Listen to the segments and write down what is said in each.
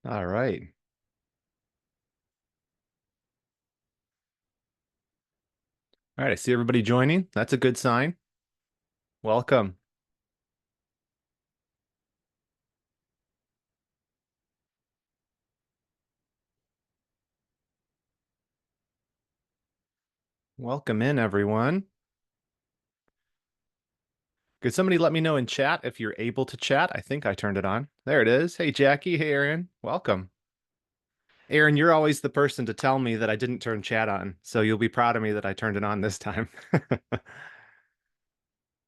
All right. All right. I see everybody joining. That's a good sign. Welcome. Welcome in, everyone. Could somebody let me know in chat if you're able to chat? I think I turned it on. There it is. Hey, Jackie. Hey, Aaron. Welcome. Aaron, you're always the person to tell me that I didn't turn chat on, so you'll be proud of me that I turned it on this time.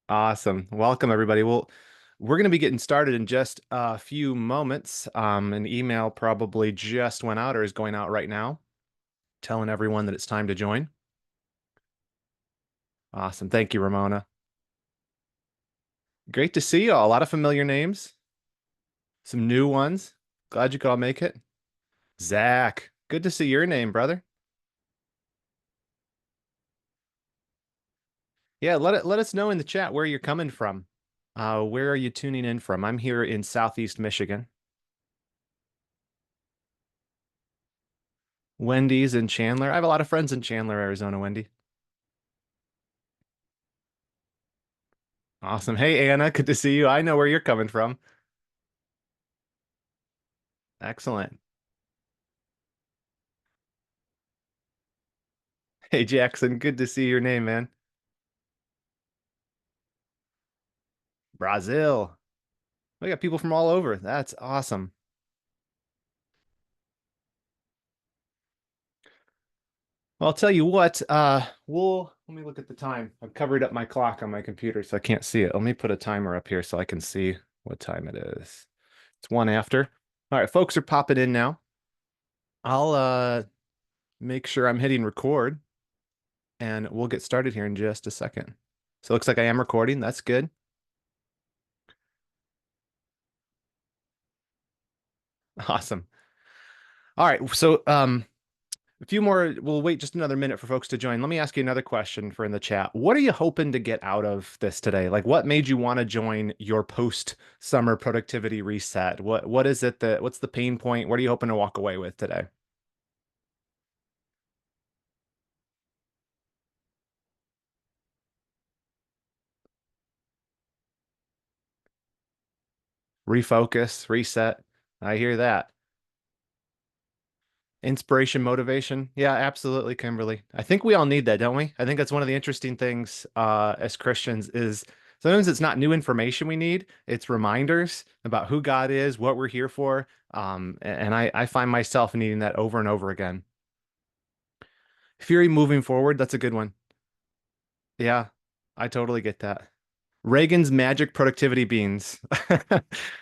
Awesome. Welcome, everybody. Well, we're going to be getting started in just a few moments. An email probably just went out or is going out right now, telling everyone that it's time to join. Awesome. Thank you, Ramona. Great to see you all. A lot of familiar names, some new ones. Glad you could all make it. Zach, good to see your name, brother. Yeah, let us know in the chat where you're coming from. Where are you tuning in from? I'm here in Southeast Michigan. Wendy's in Chandler. I have a lot of friends in Chandler, Arizona, Wendy. Awesome. Hey, Anna, good to see you. I know where you're coming from. Excellent. Hey, Jackson, good to see your name, man. Brazil. We got people from all over. That's awesome. Well, I'll tell you what, let me look at the time. I've covered up my clock on my computer so I can't see it. Let me put a timer up here so I can see what time it is. It's one after. All right, folks are popping in now. I'll make sure I'm hitting record and we'll get started here in just a second. So it looks like I am recording. That's good. Awesome. All right, so a few more, we'll wait just another minute for folks to join. Let me ask you another question for in the chat. What are you hoping to get out of this today? Like what made you want to join your post-summer productivity reset? What is it what's the pain point? What are you hoping to walk away with today? Refocus, reset. I hear that. Inspiration, motivation. Yeah, absolutely, Kimberly. I think we all need that, don't we? I think that's one of the interesting things as Christians is sometimes it's not new information we need, it's reminders about who God is, what we're here for. And I find myself needing that over and over again. Fury moving forward, that's a good one. Yeah, I totally get that. Reagan's magic productivity beans.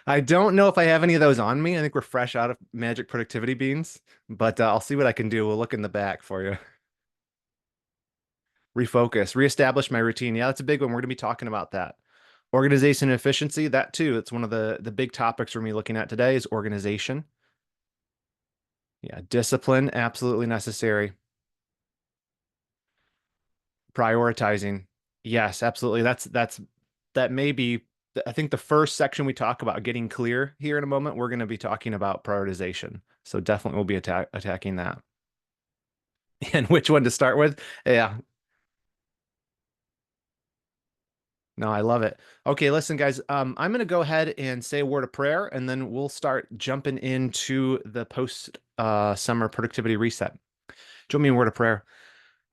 I don't know if I have any of those on me. I think we're fresh out of magic productivity beans, but I'll see what I can do. We'll look in the back for you. Refocus, reestablish my routine. Yeah, that's a big one. We're going to be talking about that. Organization and efficiency, that too. It's one of the big topics we're going to be looking at today is organization. Yeah, discipline, absolutely necessary. Prioritizing. Yes, absolutely. That may be I think the first section we talk about getting clear here in a moment, we're going to be talking about prioritization. So definitely we'll be attacking that. And which one to start with? Yeah, no, I love it. Okay, listen, guys. I'm going to go ahead and say a word of prayer, and then we'll start jumping into the post summer productivity reset. Join me in a word of prayer.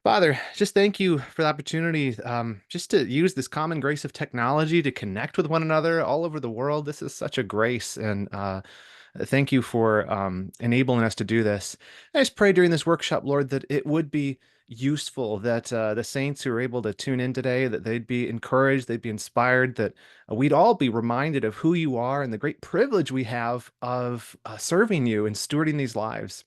Father, just thank you for the opportunity, just to use this common grace of technology to connect with one another all over the world. This is such a grace, and thank you for enabling us to do this. I just pray during this workshop, Lord, that it would be useful, that the saints who are able to tune in today, that they'd be encouraged, they'd be inspired, that we'd all be reminded of who you are and the great privilege we have of serving you and stewarding these lives.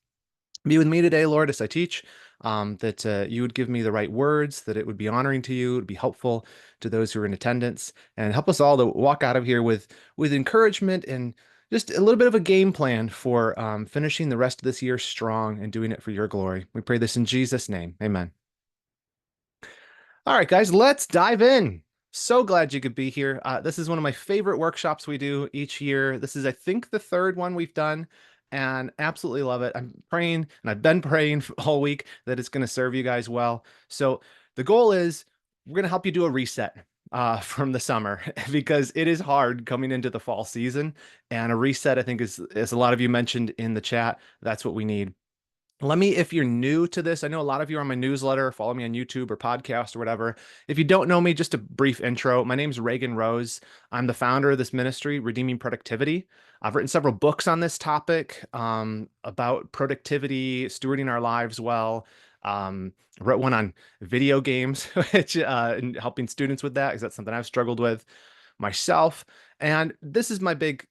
Be with me today, Lord, as I teach, that you would give me the right words, that it would be honoring to you, it would be helpful to those who are in attendance, and help us all to walk out of here with encouragement and just a little bit of a game plan for finishing the rest of this year strong and doing it for your glory. We pray this in Jesus' name. Amen. All right, guys, let's dive in. So glad you could be here. This is one of my favorite workshops we do each year. This is, I think, the third one we've done. and absolutely love it. I'm praying, and I've been praying all week that it's going to serve you guys well. So the goal is we're going to help you do a reset from the summer because it is hard coming into the fall season, and a reset, I think, is as a lot of you mentioned in the chat, that's what we need. Let me, if you're new to this, I know a lot of you are on my newsletter, follow me on YouTube or podcast or whatever. If you don't know me, just a brief intro. My name's Reagan Rose. I'm the founder of this ministry, Redeeming Productivity. I've written several books on this topic about productivity, stewarding our lives well. I wrote one on video games, which and helping students with that, because that's something I've struggled with myself. And this is my big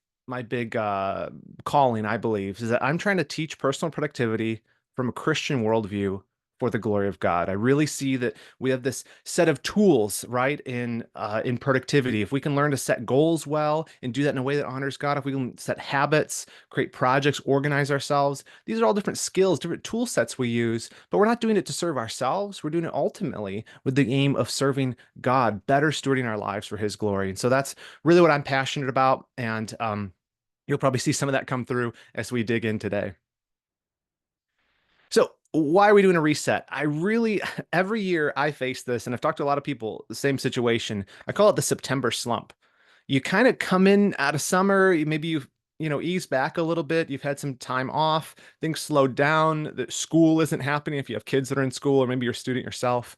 calling, I believe, is that I'm trying to teach personal productivity from a Christian worldview for the glory of God. I really see that we have this set of tools, right, in productivity. If we can learn to set goals well and do that in a way that honors God, if we can set habits, create projects, organize ourselves, these are all different skills, different tool sets we use, but we're not doing it to serve ourselves. We're doing it ultimately with the aim of serving God, better stewarding our lives for his glory. And so that's really what I'm passionate about. And you'll probably see some of that come through as we dig in today. So, why are we doing a reset? I really, every year I face this, and I've talked to a lot of people, the same situation. I call it the September slump. You kind of come in out of summer, maybe you've ease back a little bit. You've had some time off, things slowed down. The school isn't happening if you have kids that are in school, or maybe you're a student yourself.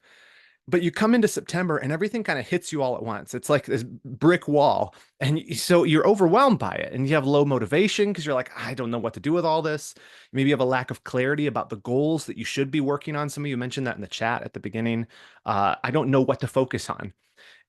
But you come into September and everything kind of hits you all at once. It's like this brick wall. And so you're overwhelmed by it and you have low motivation because you're like, I don't know what to do with all this. Maybe you have a lack of clarity about the goals that you should be working on. Some of you mentioned that in the chat at the beginning. I don't know what to focus on.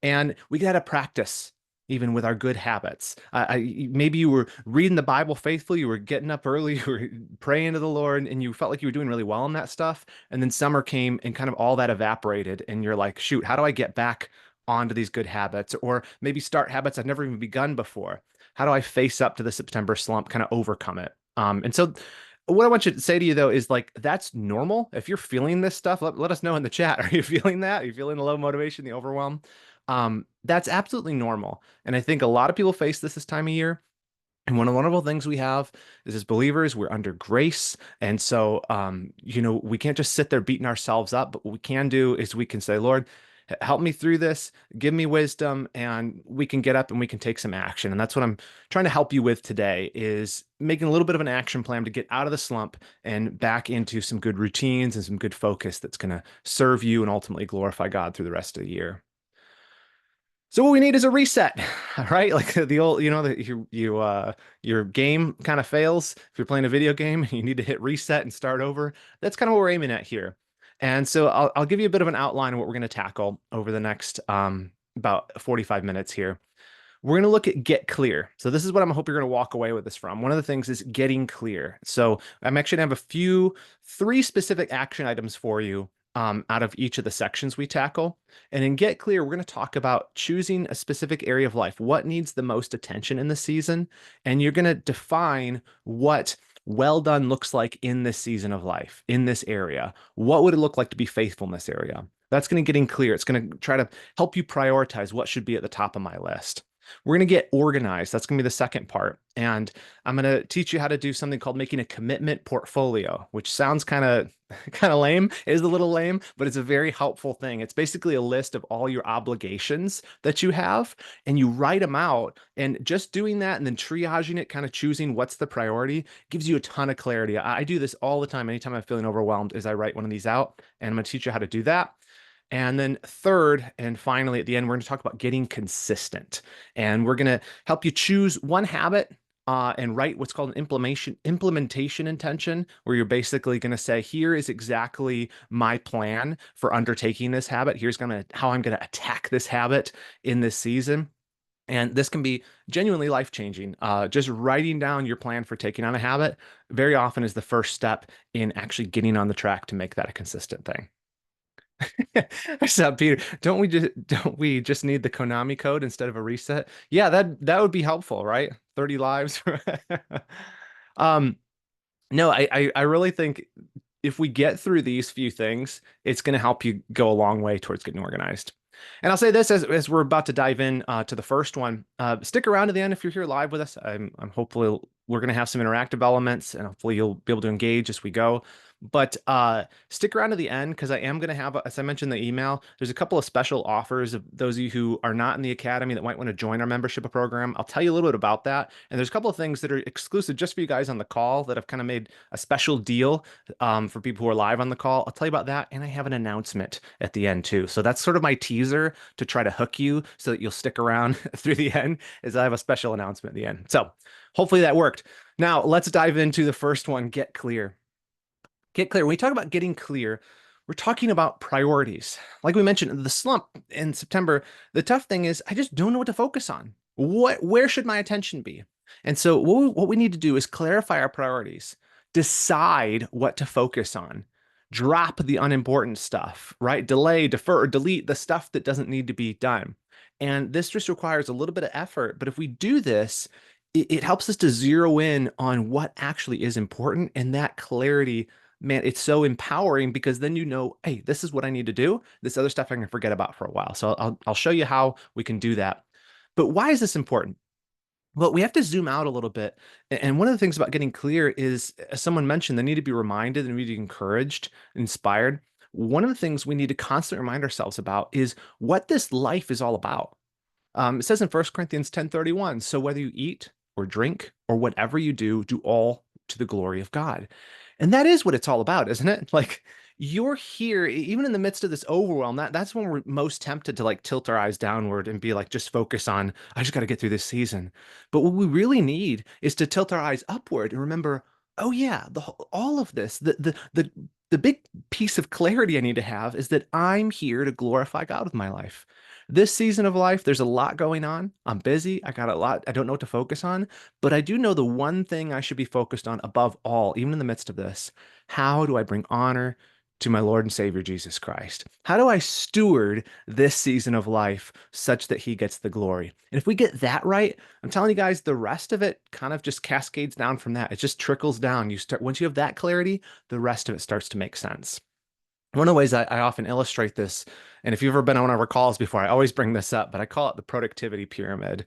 And we got to practice even with our good habits. Maybe you were reading the Bible faithfully, you were getting up early, you were praying to the Lord, and you felt like you were doing really well in that stuff. And then summer came and kind of all that evaporated. And you're like, shoot, how do I get back onto these good habits? Or maybe start habits I've never even begun before. How do I face up to the September slump, kind of overcome it? And so what I want you to say to you though is like that's normal. If you're feeling this stuff, let us know in the chat. Are you feeling that? Are you feeling the low motivation, the overwhelm? That's absolutely normal. And I think a lot of people face this time of year. And one of the wonderful things we have is as believers, we're under grace. And so, we can't just sit there beating ourselves up, but what we can do is we can say, Lord, help me through this, give me wisdom, and we can get up and we can take some action. And that's what I'm trying to help you with today is making a little bit of an action plan to get out of the slump and back into some good routines and some good focus that's going to serve you and ultimately glorify God through the rest of the year. So what we need is a reset, right? Like the old, your game kind of fails if you're playing a video game and you need to hit reset and start over. That's kind of what we're aiming at here. And so I'll give you a bit of an outline of what we're going to tackle over the next about 45 minutes here. We're going to look at get clear. So this is what I'm hope you're going to walk away with this from. One of the things is getting clear. So I'm actually going to have three specific action items for you out of each of the sections we tackle. And in Get Clear, we're going to talk about choosing a specific area of life. What needs the most attention in the season? And you're going to define what well done looks like in this season of life, in this area. What would it look like to be faithful in this area? That's going to get in clear. It's going to try to help you prioritize what should be at the top of my list. We're going to get organized. That's going to be the second part. And I'm going to teach you how to do something called making a commitment portfolio, which sounds kind of lame. It is a little lame, but it's a very helpful thing. It's basically a list of all your obligations that you have, and you write them out. And just doing that and then triaging it, kind of choosing what's the priority, gives you a ton of clarity. I do this all the time. Anytime I'm feeling overwhelmed, is I write one of these out, and I'm going to teach you how to do that. And then third, and finally at the end, we're going to talk about getting consistent. And we're going to help you choose one habit and write what's called an implementation intention, where you're basically going to say, here is exactly my plan for undertaking this habit. Here's how I'm going to attack this habit in this season. And this can be genuinely life-changing. Just writing down your plan for taking on a habit very often is the first step in actually getting on the track to make that a consistent thing. What's up, Peter? Don't we just need the Konami code instead of a reset? Yeah, that would be helpful, right? 30 lives. Um, no, I really think if we get through these few things, it's going to help you go a long way towards getting organized. And I'll say this as we're about to dive in to the first one. Stick around to the end if you're here live with us. I'm hopefully we're going to have some interactive elements, and hopefully you'll be able to engage as we go. But stick around to the end because I am going to have, as I mentioned in the email, there's a couple of special offers of those of you who are not in the academy that might want to join our membership program. I'll tell you a little bit about that. And there's a couple of things that are exclusive just for you guys on the call that I've kind of made a special deal for people who are live on the call. I'll tell you about that. And I have an announcement at the end too. So that's sort of my teaser to try to hook you so that you'll stick around through the end, is I have a special announcement at the end. So hopefully that worked. Now let's dive into the first one, get clear. Get clear. When we talk about getting clear, we're talking about priorities. Like we mentioned, the slump in September, the tough thing is I just don't know what to focus on. Where should my attention be? And so what we need to do is clarify our priorities, decide what to focus on, drop the unimportant stuff, right? Delay, defer, or delete the stuff that doesn't need to be done. And this just requires a little bit of effort. But if we do this, it helps us to zero in on what actually is important, and that clarity, man, it's so empowering because then you know, hey, this is what I need to do. This other stuff I can forget about for a while. So I'll show you how we can do that. But why is this important? Well, we have to zoom out a little bit. And one of the things about getting clear is, as someone mentioned, they need to be reminded and be encouraged, inspired. One of the things we need to constantly remind ourselves about is what this life is all about. It says in 1 Corinthians 10:31, so whether you eat or drink or whatever you do, do all to the glory of God. And that is what it's all about, isn't it? Like you're here, even in the midst of this overwhelm, that's when we're most tempted to like tilt our eyes downward and be like, just focus on, I just got to get through this season. But what we really need is to tilt our eyes upward and remember, oh yeah, all of this, the big piece of clarity I need to have is that I'm here to glorify God with my life. This season of life, there's a lot going on. I'm busy. I got a lot. I don't know what to focus on, but I do know the one thing I should be focused on above all, even in the midst of this. How do I bring honor to my Lord and Savior Jesus Christ? How do I steward this season of life such that he gets the glory? And if we get that right, I'm telling you guys, the rest of it kind of just cascades down from that. It just trickles down. You start, once you have that clarity, the rest of it starts to make sense. One of the ways I often illustrate this, and if you've ever been on one of our calls before, I always bring this up, but I call it the productivity pyramid.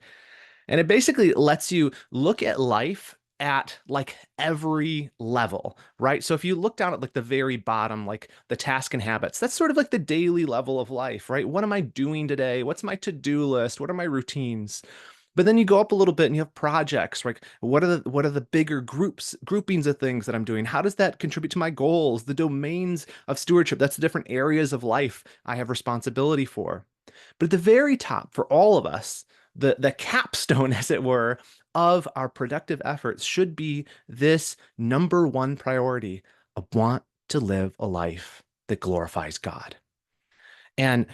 And it basically lets you look at life at like every level, right? So if you look down at like the very bottom, like the task and habits, that's sort of like the daily level of life, right? What am I doing today? What's my to-do list? What are my routines? But then you go up a little bit and you have projects, right? What are the bigger groupings of things that I'm doing? How does that contribute to my goals? The domains of stewardship, that's the different areas of life I have responsibility for. But at the very top for all of us, the capstone, as it were, of our productive efforts should be this number one priority. I want to live a life that glorifies God. And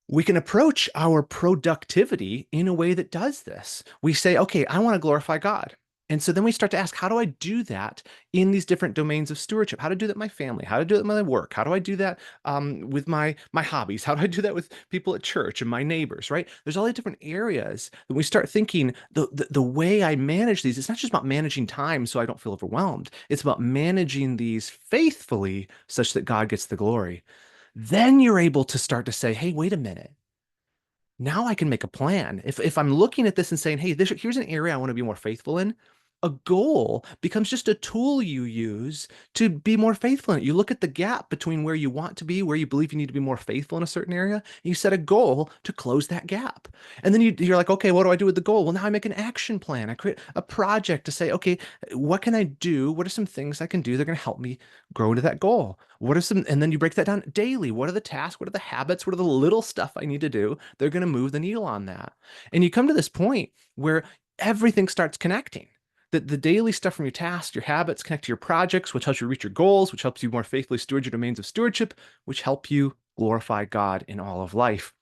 we can approach our productivity in a way that does this. We say, okay, I want to glorify God. And so then we start to ask, how do I do that in these different domains of stewardship? How to do that in my family? How to do that in my work? How do I do that with my hobbies? How do I do that with people at church and my neighbors, right? There's all these different areas that we start thinking the way I manage these, it's not just about managing time so I don't feel overwhelmed. It's about managing these faithfully such that God gets the glory. Then you're able to start to say, hey, wait a minute. Now I can make a plan. If I'm looking at this and saying, hey, here's an area I want to be more faithful in, a goal becomes just a tool you use to be more faithful in it. You look at the gap between where you want to be, where you believe you need to be more faithful in a certain area, and you set a goal to close that gap. And then you're like, okay, what do I do with the goal? Well, now I make an action plan. I create a project to say, okay, what can I do? What are some things I can do that are going to help me grow into that goal? What are some, and then you break that down daily. What are the tasks? What are the habits? What are the little stuff I need to do? They're going to move the needle on that. And you come to this point where everything starts connecting. The daily stuff from your tasks, your habits connect to your projects, which helps you reach your goals, which helps you more faithfully steward your domains of stewardship, which help you glorify God in all of life.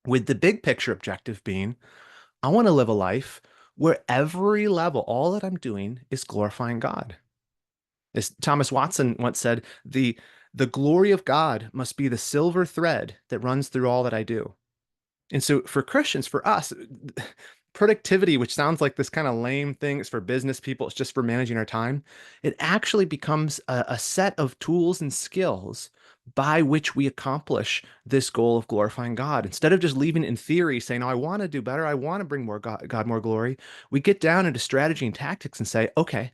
With the big picture objective being, I want to live a life where every level, all that I'm doing is glorifying God. As Thomas Watson once said, the glory of God must be the silver thread that runs through all that I do. And so for Christians, for us, productivity, which sounds like this kind of lame thing, it's for business people, it's just for managing our time. It actually becomes a set of tools and skills by which we accomplish this goal of glorifying God. Instead of just leaving it in theory, saying, "Oh, I want to do better. I want to bring more God more glory," we get down into strategy and tactics and say, "Okay,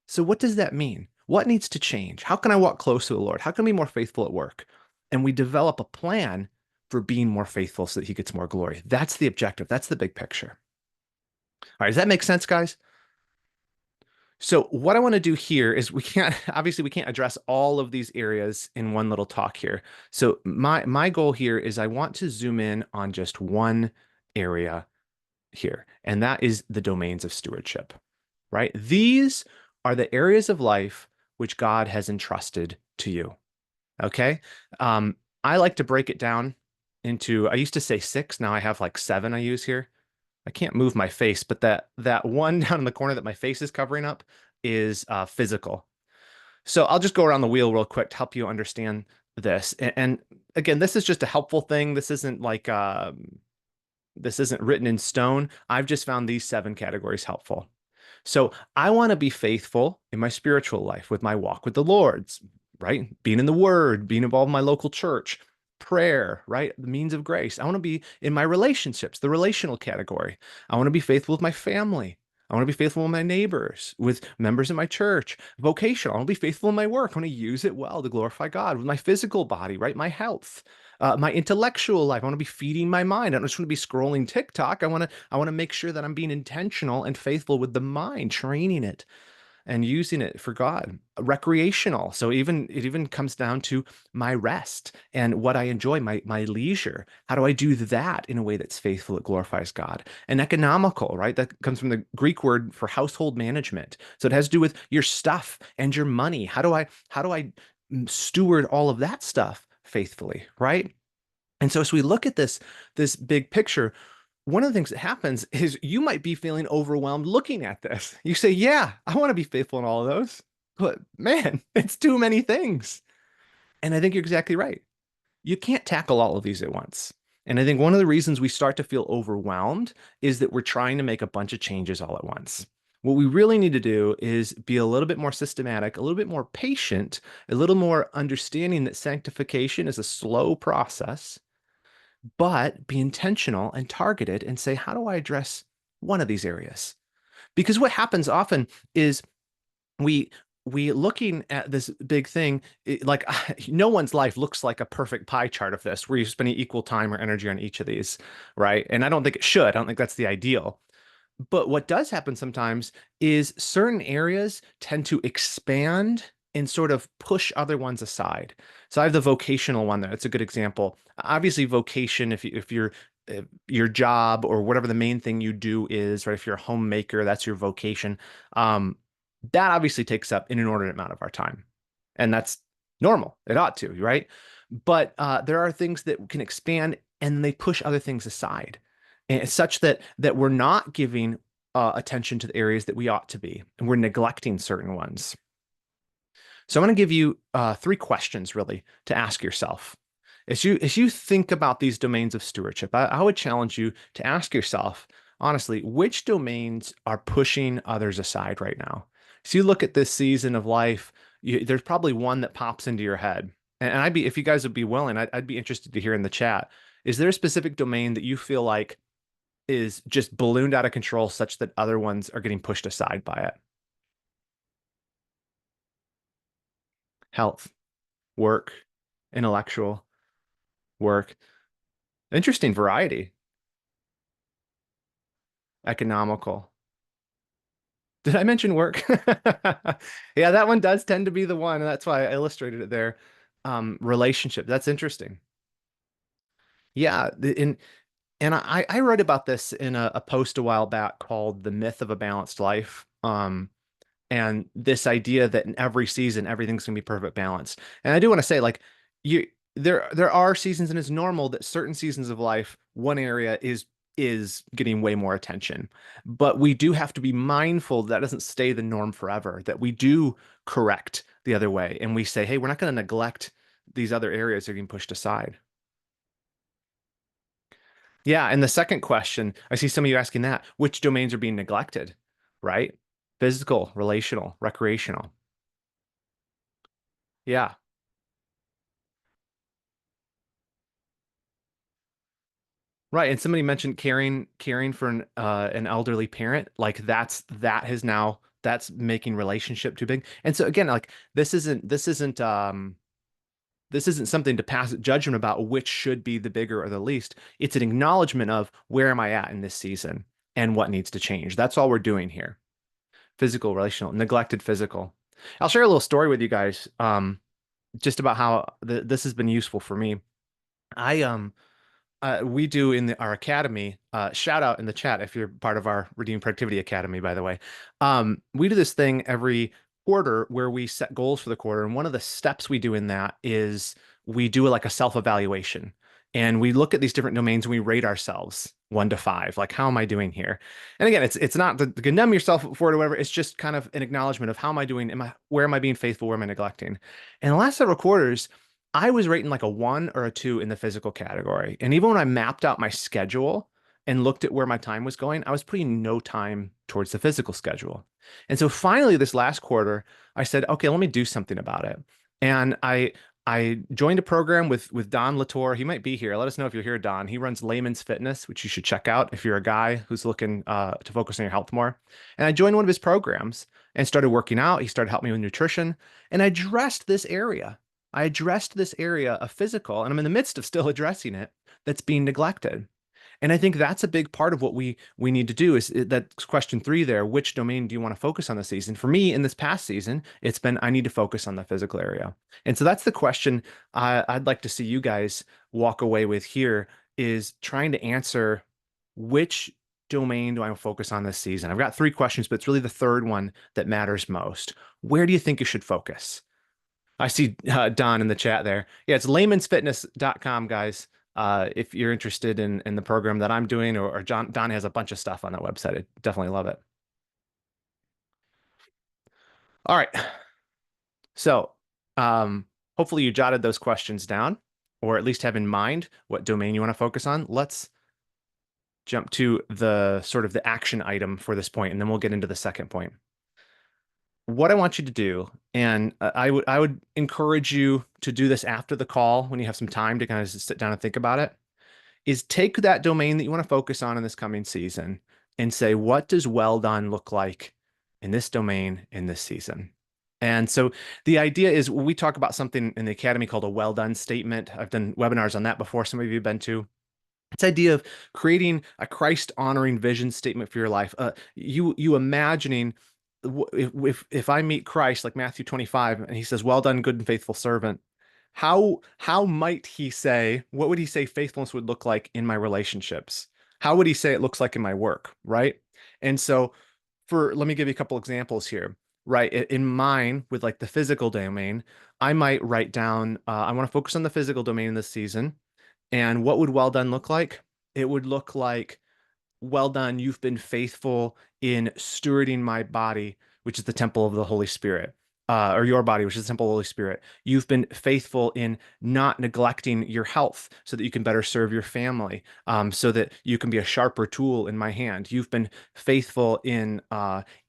so what does that mean? What needs to change? How can I walk close to the Lord? How can I be more faithful at work?" And we develop a plan for being more faithful so that He gets more glory. That's the objective. That's the big picture. All right, does that make sense, guys? So what I want to do here is we can't obviously we can't address all of these areas in one little talk here. So my goal here is I want to zoom in on just one area here, and that is the domains of stewardship, right? These are the areas of life which God has entrusted to you. Okay. Um, I like to break it down into, I used to say six, now I have like seven I use here. I can't move my face, but that one down in the corner that my face is covering up is physical. So I'll just go around the wheel real quick to help you understand this. And again, this is just a helpful thing. This isn't written in stone. I've just found these seven categories helpful. So I want to be faithful in my spiritual life with my walk with the Lord's, right? Being in the Word, being involved in my local church, prayer, right? The means of grace. I want to be in my relationships, the relational category. I want to be faithful with my family. I want to be faithful with my neighbors, with members in my church, vocational. I want to be faithful in my work. I want to use it well to glorify God with my physical body, right? My health, my intellectual life. I want to be feeding my mind. I don't just want to be scrolling TikTok. I want to make sure that I'm being intentional and faithful with the mind, training it and using it for God. Recreational. So even it even comes down to my rest and what I enjoy, my leisure. How do I do that in a way that's faithful, that glorifies God? And economical, right? That comes from the Greek word for household management. So it has to do with your stuff and your money. How do I steward all of that stuff faithfully, right? And so as we look at this big picture, one of the things that happens is you might be feeling overwhelmed looking at this. You say, "Yeah, I want to be faithful in all of those." But man, it's too many things. And I think you're exactly right. You can't tackle all of these at once. And I think one of the reasons we start to feel overwhelmed is that we're trying to make a bunch of changes all at once. What we really need to do is be a little bit more systematic, a little bit more patient, a little more understanding that sanctification is a slow process, but be intentional and targeted and say, how do I address one of these areas? Because what happens often is we we looking at this big thing, like no one's life looks like a perfect pie chart of this where you're spending equal time or energy on each of these, right? And I don't think it should. I don't think that's the ideal. But what does happen sometimes is certain areas tend to expand and sort of push other ones aside. So I have the vocational one there. It's a good example. Obviously, vocation, if your job or whatever the main thing you do is, right? If you're a homemaker, that's your vocation. Um, that obviously takes up an inordinate amount of our time. And that's normal. It ought to, right? But there are things that can expand and they push other things aside, and such that we're not giving attention to the areas that we ought to be, and we're neglecting certain ones. So I'm going to give you three questions really to ask yourself. As you think about these domains of stewardship, I would challenge you to ask yourself, honestly, which domains are pushing others aside right now? So you look at this season of life, there's probably one that pops into your head. And if you guys would be willing, I'd be interested to hear in the chat. Is there a specific domain that you feel like is just ballooned out of control such that other ones are getting pushed aside by it? Health, work, intellectual, work. Interesting variety. Economical. Did I mention work? Yeah, that one does tend to be the one, and that's why I illustrated it there. Relationship. That's interesting. Yeah, and I read about this in a post a while back called "The Myth of a Balanced Life." And this idea that in every season everything's gonna be perfect balance. And I do want to say, like, you there are seasons, and it's normal that certain seasons of life, one area is getting way more attention. But we do have to be mindful that doesn't stay the norm forever, that we do correct the other way. And we say, hey, we're not going to neglect these other areas that are getting pushed aside. Yeah. And the second question, I see some of you asking that, which domains are being neglected, right? Physical, relational, recreational. Yeah. Right. And somebody mentioned caring for an elderly parent. Like that has now that's making relationship too big. And so again, like this isn't something to pass judgment about which should be the bigger or the least. It's an acknowledgement of where am I at in this season and what needs to change. That's all we're doing here. Physical, relational, neglected physical. I'll share a little story with you guys, just about how this has been useful for me. I we do in our academy, shout out in the chat if you're part of our Redeem Productivity Academy, by the way. We do this thing every quarter where we set goals for the quarter. And one of the steps we do in that is we do like a self-evaluation. And we look at these different domains and we rate ourselves 1 to 5. Like, how am I doing here? And again, it's not to condemn yourself for it or whatever. It's just kind of an acknowledgement of how am I doing? Where am I being faithful? Where am I neglecting? And the last several quarters, I was rating like a 1 or a 2 in the physical category. And even when I mapped out my schedule and looked at where my time was going, I was putting no time towards the physical schedule. And so finally, this last quarter, I said, okay, let me do something about it. And I joined a program with Don Latour. He might be here. Let us know if you're here, Don. He runs Layman's Fitness, which you should check out if you're a guy who's looking to focus on your health more. And I joined one of his programs and started working out. He started helping me with nutrition, and I addressed this area. I addressed this area of physical, and I'm in the midst of still addressing it, that's being neglected. And I think that's a big part of what we need to do is that question 3 there, which domain do you want to focus on this season? For me, in this past season, it's been I need to focus on the physical area. And so that's the question I'd like to see you guys walk away with here is trying to answer which domain do I focus on this season? I've got 3 questions, but it's really the third one that matters most. Where do you think you should focus? I see Don in the chat there. Yeah, it's laymansfitness.com, guys. If you're interested in the program that I'm doing, or Don has a bunch of stuff on that website. I definitely love it. All right. So hopefully you jotted those questions down, or at least have in mind what domain you want to focus on. Let's jump to the sort of the action item for this point, and then we'll get into the second point. What I want you to do, and I would encourage you to do this after the call when you have some time to kind of sit down and think about it, is take that domain that you want to focus on in this coming season and say, what does well done look like in this domain in this season? And so the idea is we talk about something in the academy called a well done statement. I've done webinars on that before. Some of you have been to. It's idea of creating a Christ honoring vision statement for your life. You imagining if I meet Christ like Matthew 25 and he says, "Well done, good and faithful servant." How might he say, what would he say faithfulness would look like in my relationships? How would he say it looks like in my work, right? And so let me give you a couple examples here, right? In mine with like the physical domain, I might write down, I want to focus on the physical domain in this season. And what would well done look like? It would look like, well done, you've been faithful in stewarding my body, which is the temple of the Holy Spirit, or your body, which is the temple of the Holy Spirit. You've been faithful in not neglecting your health so that you can better serve your family, so that you can be a sharper tool in my hand. You've been faithful in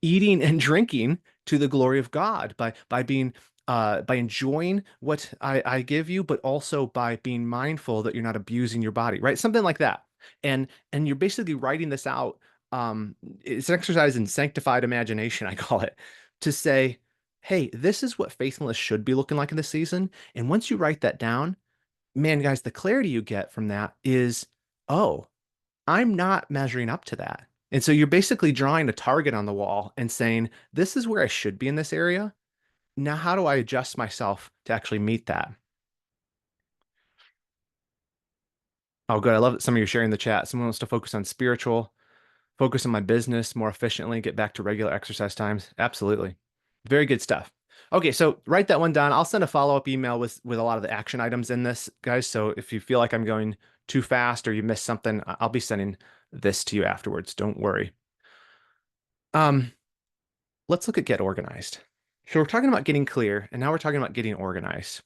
eating and drinking to the glory of God by enjoying what I give you, but also by being mindful that you're not abusing your body, right? Something like that. And you're basically writing this out. It's an exercise in sanctified imagination, I call it, to say, hey, this is what faithfulness should be looking like in this season. And once you write that down, man, guys, the clarity you get from that is, oh, I'm not measuring up to that. And so you're basically drawing a target on the wall and saying, this is where I should be in this area. Now, how do I adjust myself to actually meet that? Oh, good. I love that some of you are sharing in the chat. Someone wants to focus on spiritual, focus on my business more efficiently, get back to regular exercise times. Absolutely. Very good stuff. Okay, so write that one down. I'll send a follow-up email with a lot of the action items in this, guys. So if you feel like I'm going too fast or you missed something, I'll be sending this to you afterwards. Don't worry. Let's look at get organized. So we're talking about getting clear, and now we're talking about getting organized.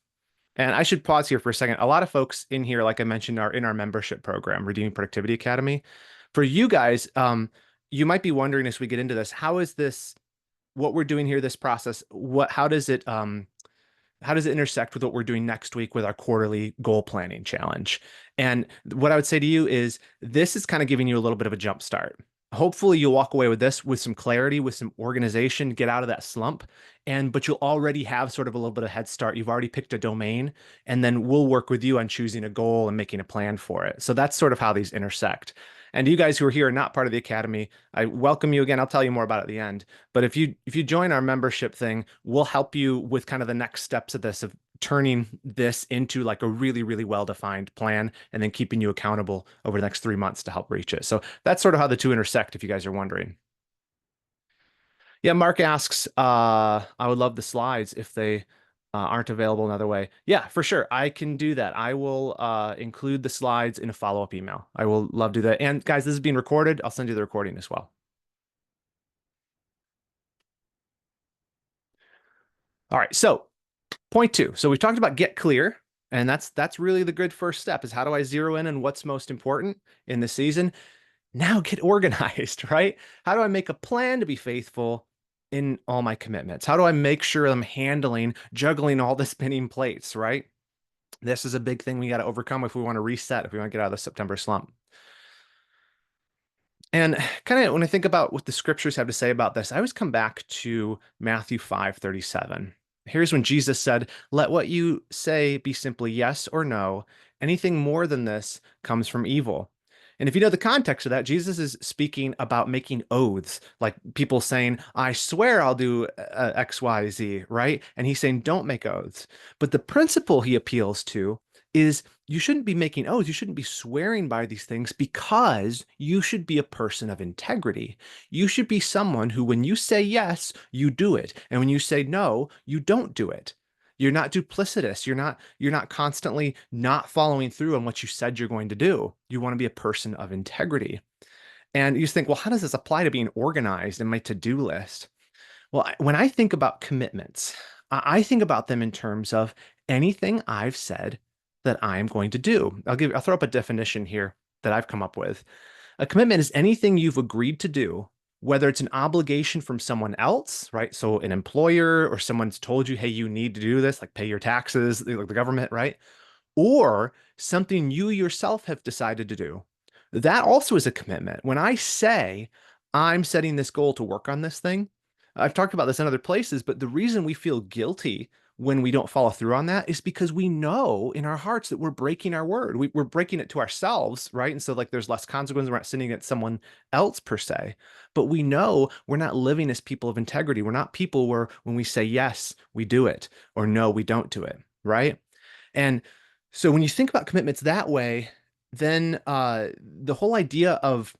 And I should pause here for a second. A lot of folks in here, like I mentioned, are in our membership program, Redeeming Productivity Academy. For you guys, you might be wondering as we get into this, how is this, what we're doing here, this process, how does it how does it intersect with what we're doing next week with our quarterly goal planning challenge? And what I would say to you is this is kind of giving you a little bit of a jump start. Hopefully you'll walk away with this with some clarity, with some organization, get out of that slump. But you'll already have sort of a little bit of head start. You've already picked a domain, and then we'll work with you on choosing a goal and making a plan for it. So that's sort of how these intersect. And you guys who are here are not part of the academy, I welcome you again. I'll tell you more about it at the end. But if you join our membership thing, we'll help you with kind of the next steps of this, of turning this into like a really, really well-defined plan and then keeping you accountable over the next 3 months to help reach it. So that's sort of how the two intersect, if you guys are wondering. Yeah, Mark asks, I would love the slides if they aren't available another way. Yeah, for sure. I can do that. I will include the slides in a follow-up email. I will love to do that. And guys, this is being recorded. I'll send you the recording as well. All right, so point two. So we've talked about get clear, and that's really the good first step is how do I zero in on what's most important in the season? Now get organized, right? How do I make a plan to be faithful in all my commitments? How do I make sure I'm juggling all the spinning plates, right? This is a big thing we got to overcome if we want to reset, if we want to get out of the September slump. And kind of when I think about what the scriptures have to say about this, I always come back to Matthew 5:37. Here's when Jesus said, "Let what you say be simply yes or no. Anything more than this comes from evil." And if you know the context of that, Jesus is speaking about making oaths, like people saying, "I swear I'll do X, Y, Z," right? And he's saying, "Don't make oaths." But the principle he appeals to is you shouldn't be making oaths. You shouldn't be swearing by these things because you should be a person of integrity. You should be someone who, when you say yes, you do it. And when you say no, you don't do it. You're not duplicitous. You're not constantly not following through on what you said you're going to do. You want to be a person of integrity. And you just think, well, how does this apply to being organized in my to-do list? Well, when I think about commitments, I think about them in terms of anything I've said that I'm going to do. I'll throw up a definition here that I've come up with. A commitment is anything you've agreed to do, whether it's an obligation from someone else, right? So an employer or someone's told you, hey, you need to do this, like pay your taxes, like the government, right? Or something you yourself have decided to do. That also is a commitment. When I say I'm setting this goal to work on this thing, I've talked about this in other places, but the reason we feel guilty when we don't follow through on that is because we know in our hearts that we're breaking our word. We're breaking it to ourselves, right? And so, like, there's less consequence. We're not sinning against someone else per se, but we know we're not living as people of integrity. We're not people where when we say yes, we do it, or no, we don't do it, right? And so when you think about commitments that way, then the whole idea of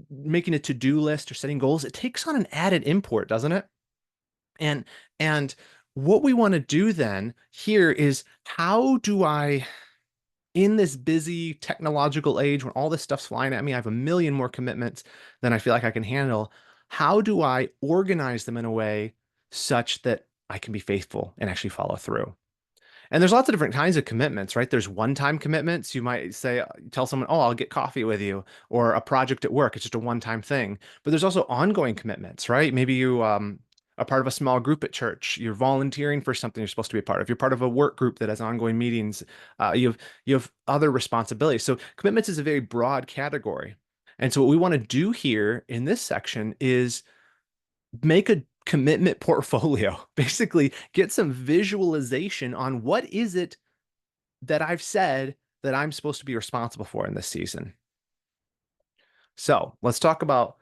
making a to-do list or setting goals, it takes on an added import, doesn't it? And and what we want to do then here is how do I, in this busy technological age when all this stuff's flying at me, I have a million more commitments than I feel like I can handle. How do I organize them in a way such that I can be faithful and actually follow through? And there's lots of different kinds of commitments, right? There's one-time commitments. You might say, tell someone, oh, I'll get coffee with you, or a project at work. It's just a one-time thing. But there's also ongoing commitments, right? Maybe you are part of a small group at church. You're volunteering for something you're supposed to be a part of. You're part of a work group that has ongoing meetings. You have other responsibilities. So commitments is a very broad category. And so what we want to do here in this section is make a commitment portfolio. Basically, get some visualization on what is it that I've said that I'm supposed to be responsible for in this season. So let's talk about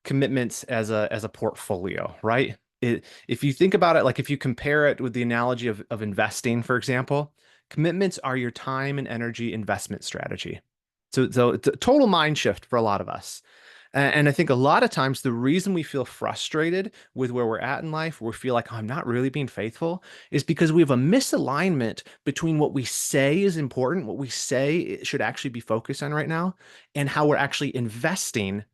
commitments as a portfolio, right? If you think about it, like if you compare it with the analogy of investing, for example, commitments are your time and energy investment strategy. So it's a total mind shift for a lot of us. And I think a lot of times the reason we feel frustrated with where we're at in life, where we feel like, oh, I'm not really being faithful, is because we have a misalignment between what we say is important, what we say it should actually be focused on right now, and how we're actually investing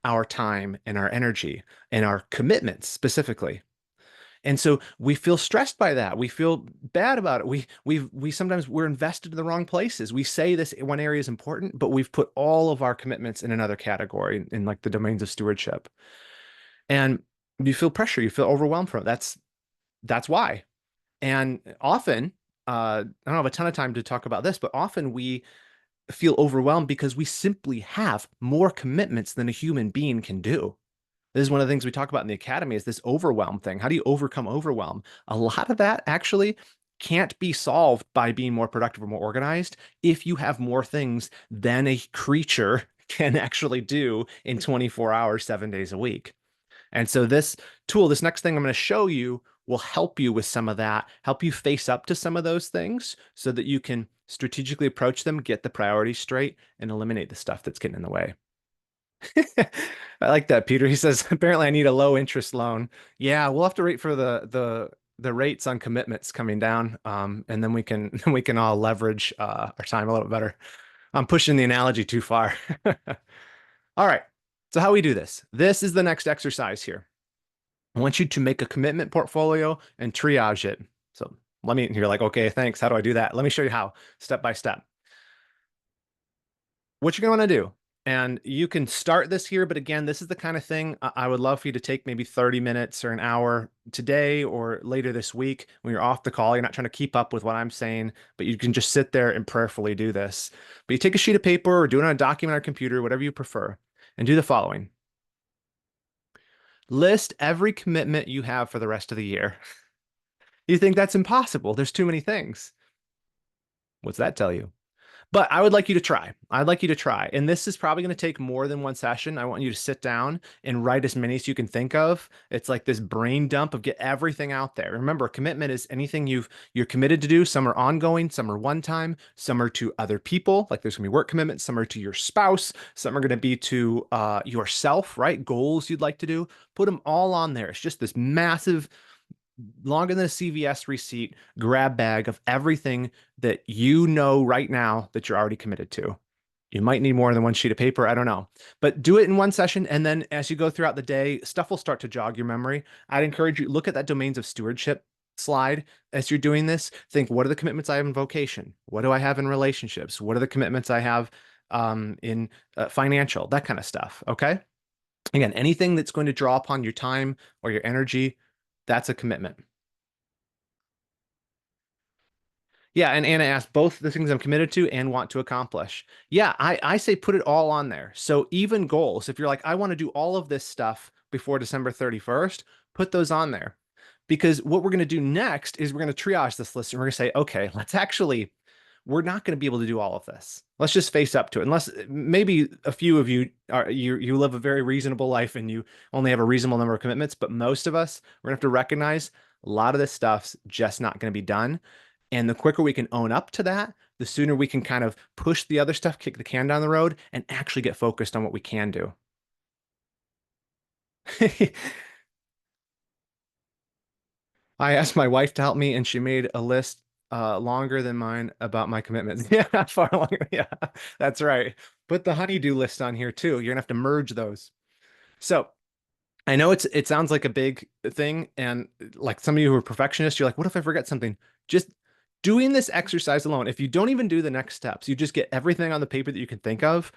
our time and our energy and our commitments specifically. And so we feel stressed by that. We feel bad about it. We sometimes we're invested in the wrong places. We say this one area is important, but we've put all of our commitments in another category in like the domains of stewardship. And you feel pressure, you feel overwhelmed from it. That's why. And often, I don't have a ton of time to talk about this, but often we feel overwhelmed because we simply have more commitments than a human being can do. This is one of the things we talk about in the academy is this overwhelm thing. How do you overcome overwhelm? A lot of that actually can't be solved by being more productive or more organized if you have more things than a creature can actually do in 24 hours, 7 days a week. And so this tool, this next thing I'm going to show you will help you with some of that, help you face up to some of those things so that you can strategically approach them, get the priorities straight, and eliminate the stuff that's getting in the way. I like that, Peter. He says, apparently I need a low interest loan. Yeah, we'll have to wait for the rates on commitments coming down. And then we can we can all leverage our time a little bit better. I'm pushing the analogy too far. All right. So how we do this? This is the next exercise here. I want you to make a commitment portfolio and triage it. So you're like, okay, thanks. How do I do that? Let me show you how, step by step. What you're going to want to do. And you can start this here, but again, this is the kind of thing I would love for you to take maybe 30 minutes or an hour today or later this week when you're off the call. You're not trying to keep up with what I'm saying, but you can just sit there and prayerfully do this. But you take a sheet of paper or do it on a document or computer, whatever you prefer, and do the following. List every commitment you have for the rest of the year. You think that's impossible. There's too many things. What's that tell you? But I would like you to try. I'd like you to try. And this is probably going to take more than one session. I want you to sit down and write as many as you can think of. It's like this brain dump of get everything out there. Remember, commitment is anything you're committed to do. Some are ongoing, some are one time, some are to other people. Like there's going to be work commitments, some are to your spouse, some are going to be to yourself, right? Goals you'd like to do. Put them all on there. It's just this massive longer than a CVS receipt grab bag of everything that you know right now that you're already committed to. You might need more than one sheet of paper. I don't know. But do it in one session. And then as you go throughout the day, stuff will start to jog your memory. I'd encourage you, look at that domains of stewardship slide as you're doing this. Think, what are the commitments I have in vocation? What do I have in relationships? What are the commitments I have in financial, that kind of stuff. Okay. Again, anything that's going to draw upon your time or your energy, that's a commitment. Yeah, and Anna asked both the things I'm committed to and want to accomplish. Yeah, I say put it all on there. So even goals, if you're like, I want to do all of this stuff before December 31st, put those on there. Because what we're going to do next is we're going to triage this list and we're going to say, okay, we're not going to be able to do all of this. Let's just face up to it. Unless maybe a few of you you live a very reasonable life and you only have a reasonable number of commitments, but most of us, we're going to have to recognize a lot of this stuff's just not going to be done. And the quicker we can own up to that, the sooner we can kind of push the other stuff, kick the can down the road, and actually get focused on what we can do. I asked my wife to help me, and she made a list longer than mine about my commitments. Yeah, far longer. Yeah, that's right. Put the honeydew list on here too. You're gonna have to merge those. So I know it sounds like a big thing, and like some of you who are perfectionists, you're like, what if I forget something? Just doing this exercise alone, if you don't even do the next steps, you just get everything on the paper that you can think of,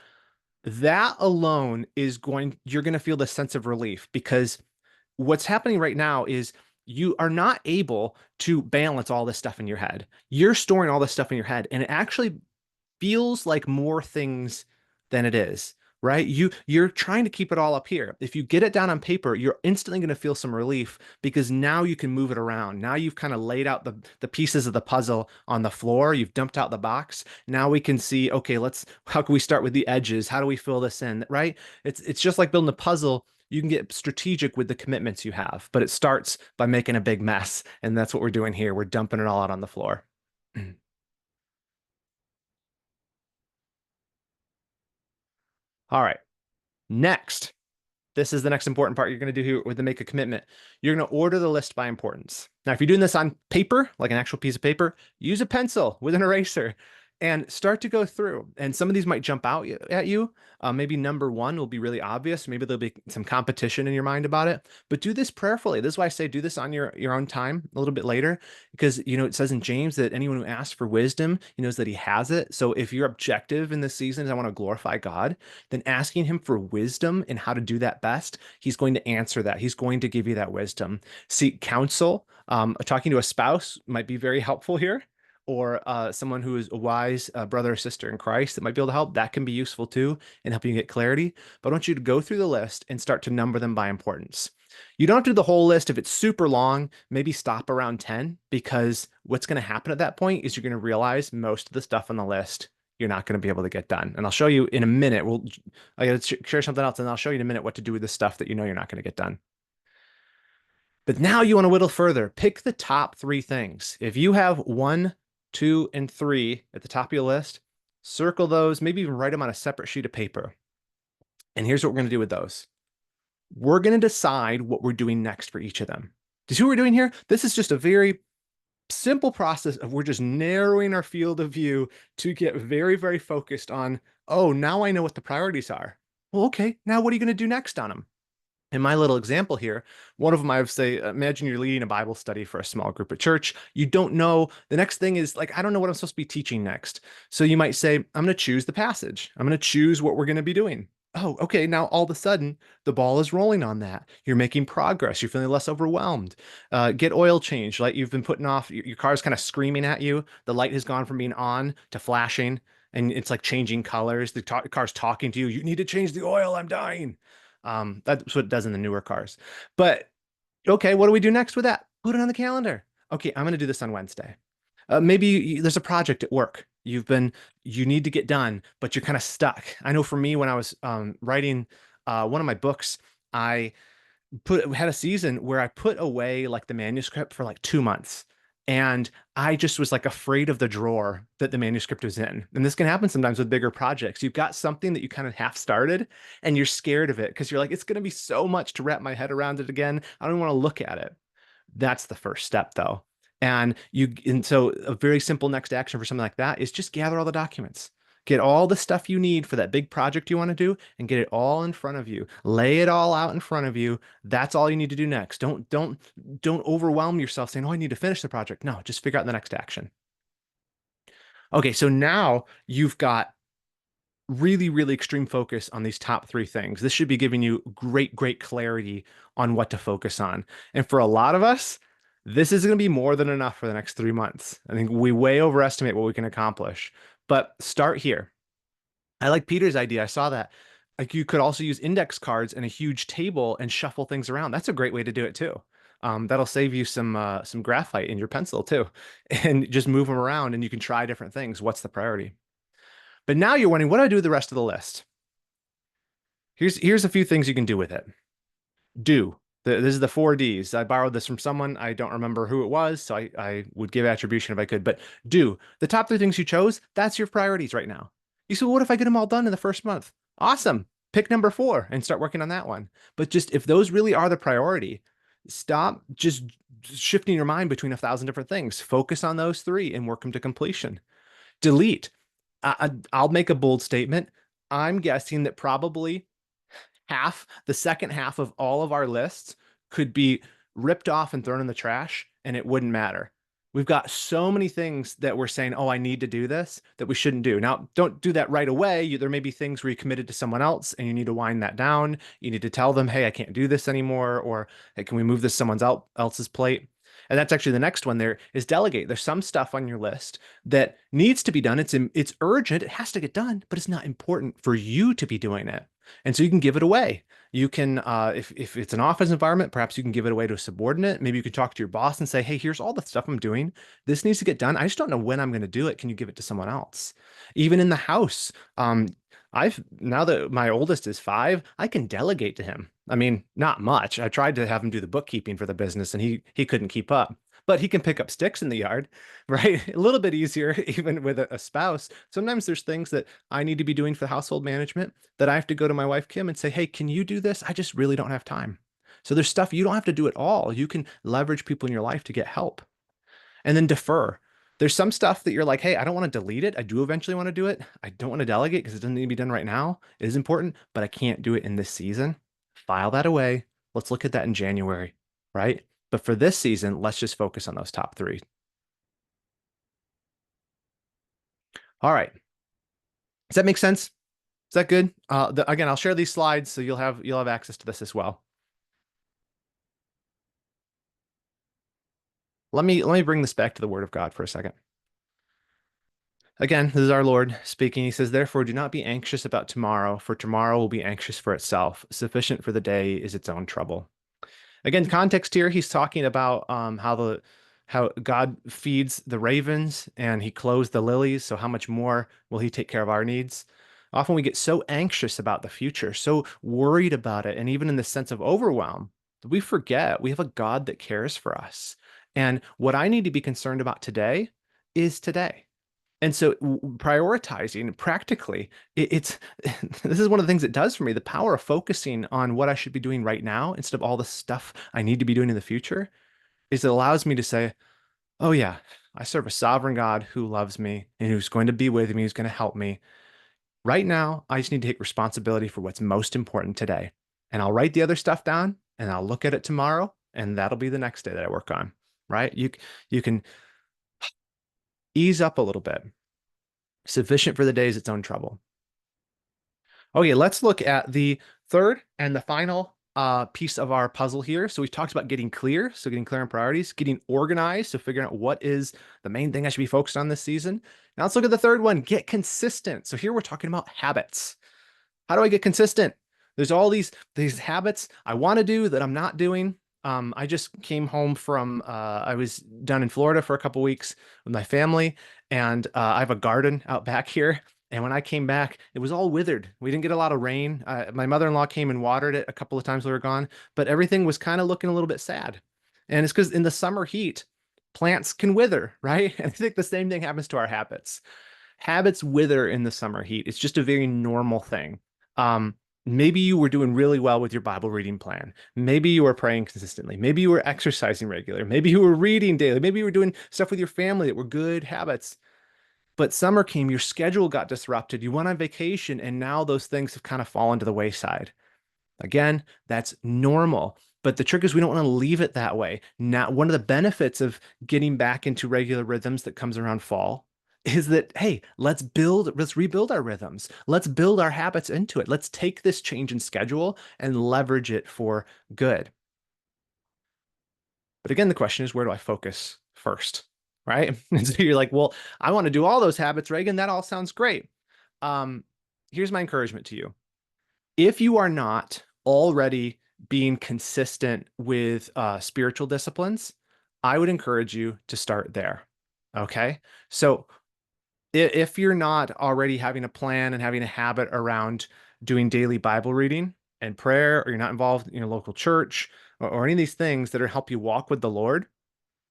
that alone you're going to feel the sense of relief because what's happening right now is you are not able to balance all this stuff in your head. You're storing all this stuff in your head, and it actually feels like more things than it is, right? You're trying to keep it all up here. If you get it down on paper, you're instantly going to feel some relief because now you can move it around. Now you've kind of laid out the pieces of the puzzle on the floor. You've dumped out the box. Now we can see, okay, how can we start with the edges? How do we fill this in, right? It's just like building a puzzle. You can get strategic with the commitments you have, but it starts by making a big mess. And that's what we're doing here. We're dumping it all out on the floor. All right. Next, this is the next important part you're going to do here with the make a commitment. You're going to order the list by importance. Now, if you're doing this on paper, like an actual piece of paper, use a pencil with an eraser. And start to go through. And some of these might jump out at you. Maybe number one will be really obvious. Maybe there'll be some competition in your mind about it. But do this prayerfully. This is why I say do this on your own time a little bit later, because it says in James that anyone who asks for wisdom, he knows that he has it. So if your objective in this season is I want to glorify God, then asking him for wisdom and how to do that best, he's going to answer that. He's going to give you that wisdom. Seek counsel. Talking to a spouse might be very helpful here, or someone who is a wise brother or sister in Christ that might be able to help. That can be useful too in helping you get clarity. But I want you to go through the list and start to number them by importance. You don't have to do the whole list. If it's super long, maybe stop around 10, because what's going to happen at that point is you're going to realize most of the stuff on the list you're not going to be able to get done. And I'll show you in a minute. I got to share something else, and I'll show you in a minute what to do with the stuff that you're not going to get done. But now you want to whittle further. Pick the top three things. If you have one, two, and three at the top of your list, circle those, maybe even write them on a separate sheet of paper. And here's what we're going to do with those. We're going to decide what we're doing next for each of them. Do you see what we're doing here? This is just a very simple process of we're just narrowing our field of view to get very, very focused on, oh, now I know what the priorities are. Well, okay, now what are you going to do next on them? In my little example here, one of them I would say, imagine you're leading a Bible study for a small group at church. You don't know. The next thing is like, I don't know what I'm supposed to be teaching next. So you might say, I'm going to choose the passage. I'm going to choose what we're going to be doing. Oh, okay. Now all of a sudden the ball is rolling on that. You're making progress. You're feeling less overwhelmed. Get oil change. Like you've been putting off, your car's kind of screaming at you. The light has gone from being on to flashing, and it's like changing colors. The car's talking to you. You need to change the oil. I'm dying. That's what it does in the newer cars. But okay, what do we do next with that? Put it on the calendar. Okay, I'm going to do this on Wednesday. Maybe there's a project at work you need to get done, but you're kind of stuck. I know for me, when I was writing one of my books, I had a season where I put away like the manuscript for like 2 months. And I just was like afraid of the drawer that the manuscript was in. And this can happen sometimes with bigger projects. You've got something that you kind of half started and you're scared of it because you're like, it's going to be so much to wrap my head around it again. I don't want to look at it. That's the first step though. And so a very simple next action for something like that is just gather all the documents. Get all the stuff you need for that big project you want to do and get it all in front of you. Lay it all out in front of you. That's all you need to do next. Don't overwhelm yourself saying, "Oh, I need to finish the project." No, just figure out the next action. Okay, so now you've got really, really extreme focus on these top three things. This should be giving you great, great clarity on what to focus on. And for a lot of us, this is going to be more than enough for the next 3 months. I think we way overestimate what we can accomplish. But start here. I like Peter's idea. I saw that. Like you could also use index cards and a huge table and shuffle things around. That's a great way to do it too. That'll save you some graphite in your pencil too, and just move them around and you can try different things. What's the priority? But now you're wondering, what do I do with the rest of the list? Here's a few things you can do with it. Do. This is the 4 Ds. I borrowed this from someone. I don't remember who it was, so I would give attribution if I could. But do. The top three things you chose, that's your priorities right now. You say, well, what if I get them all done in the first month? Awesome. Pick number four and start working on that one. But just if those really are the priority, stop just shifting your mind between 1,000 different things. Focus on those three and work them to completion. Delete. I'll make a bold statement. I'm guessing that probably the second half of all of our lists could be ripped off and thrown in the trash, and it wouldn't matter. We've got so many things that we're saying, oh, I need to do this, that we shouldn't do. Now, don't do that right away. There may be things where you committed to someone else and you need to wind that down. You need to tell them, hey, I can't do this anymore, or hey, can we move this to someone else's plate? And that's actually the next one there is delegate. There's some stuff on your list that needs to be done. It's urgent. It has to get done, but it's not important for you to be doing it. And so you can give it away. You can, if it's an office environment, perhaps you can give it away to a subordinate. Maybe you could talk to your boss and say, hey, here's all the stuff I'm doing. This needs to get done. I just don't know when I'm going to do it. Can you give it to someone else? Even in the house, now that my oldest is 5, I can delegate to him. I mean, not much. I tried to have him do the bookkeeping for the business and he couldn't keep up. But he can pick up sticks in the yard, right? A little bit easier, even with a spouse. Sometimes there's things that I need to be doing for household management that I have to go to my wife, Kim, and say, hey, can you do this? I just really don't have time. So there's stuff you don't have to do it all. You can leverage people in your life to get help. And then defer. There's some stuff that you're like, hey, I don't want to delete it. I do eventually want to do it. I don't want to delegate because it doesn't need to be done right now. It is important, but I can't do it in this season. File that away. Let's look at that in January, right? But for this season, let's just focus on those top three. All right. Does that make sense? Is that good? Again, I'll share these slides so you'll have access to this as well. Let me bring this back to the Word of God for a second. Again, this is our Lord speaking. He says, therefore, do not be anxious about tomorrow, for tomorrow will be anxious for itself. Sufficient for the day is its own trouble. Again, context here, he's talking about how God feeds the ravens and he clothes the lilies. So how much more will he take care of our needs? Often we get so anxious about the future, so worried about it, and even in the sense of overwhelm, that we forget we have a God that cares for us. And what I need to be concerned about today is today. And so prioritizing practically, it's this is one of the things it does for me. The power of focusing on what I should be doing right now instead of all the stuff I need to be doing in the future is it allows me to say, oh yeah, I serve a sovereign God who loves me and who's going to be with me, who's going to help me. Right now, I just need to take responsibility for what's most important today. And I'll write the other stuff down and I'll look at it tomorrow and that'll be the next day that I work on, right? You can ease up a little bit. Sufficient for the day is its own trouble. Okay, let's look at the third and the final piece of our puzzle here. So we've talked about getting clear, so getting clear on priorities, getting organized, so figuring out what is the main thing I should be focused on this season. Now let's look at the third one, get consistent. So here we're talking about habits. How do I get consistent? There's all these habits I want to do that I'm not doing. I just came home from I was down in Florida for a couple weeks with my family, and I have a garden out back here. And when I came back, it was all withered. We didn't get a lot of rain. My mother-in-law came and watered it a couple of times we were gone, but everything was kind of looking a little bit sad. And it's because in the summer heat, plants can wither, right? And I think the same thing happens to our habits. Habits wither in the summer heat. It's just a very normal thing. Um, Maybe you were doing really well with your Bible reading plan. Maybe you were praying consistently. Maybe you were exercising regular. Maybe you were reading daily. Maybe you were doing stuff with your family that were good habits. But summer came, your schedule got disrupted. You went on vacation, and now those things have kind of fallen to the wayside. Again, that's normal. But the trick is we don't want to leave it that way. Now, one of the benefits of getting back into regular rhythms that comes around fall is that, hey, let's rebuild our rhythms. Let's build our habits into it. Let's take this change in schedule and leverage it for good. But again, the question is, where do I focus first? Right? And so you're like, well, I want to do all those habits, Reagan. That all sounds great. Um, Here's my encouragement to you. If you are not already being consistent with spiritual disciplines, I would encourage you to start there. Okay. So if you're not already having a plan and having a habit around doing daily Bible reading and prayer, or you're not involved in your local church or any of these things that are help you walk with the Lord,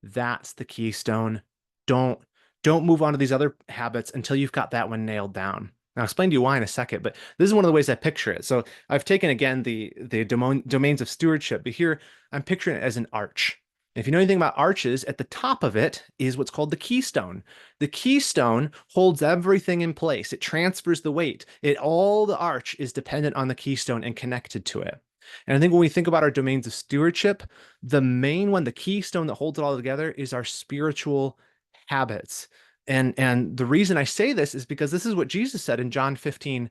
that's the keystone. Don't don't move on to these other habits until you've got that one nailed down. I'll explain to you why in a second, but this is one of the ways I picture it. So I've taken again the domains of stewardship, but here I'm picturing it as an arch. If you know anything about arches, at the top of it is what's called the keystone. The keystone holds everything in place. It transfers the weight. All the arch is dependent on the keystone and connected to it. And I think when we think about our domains of stewardship, the main one, the keystone that holds it all together, is our spiritual habits. And the reason I say this is because this is what Jesus said in John 15,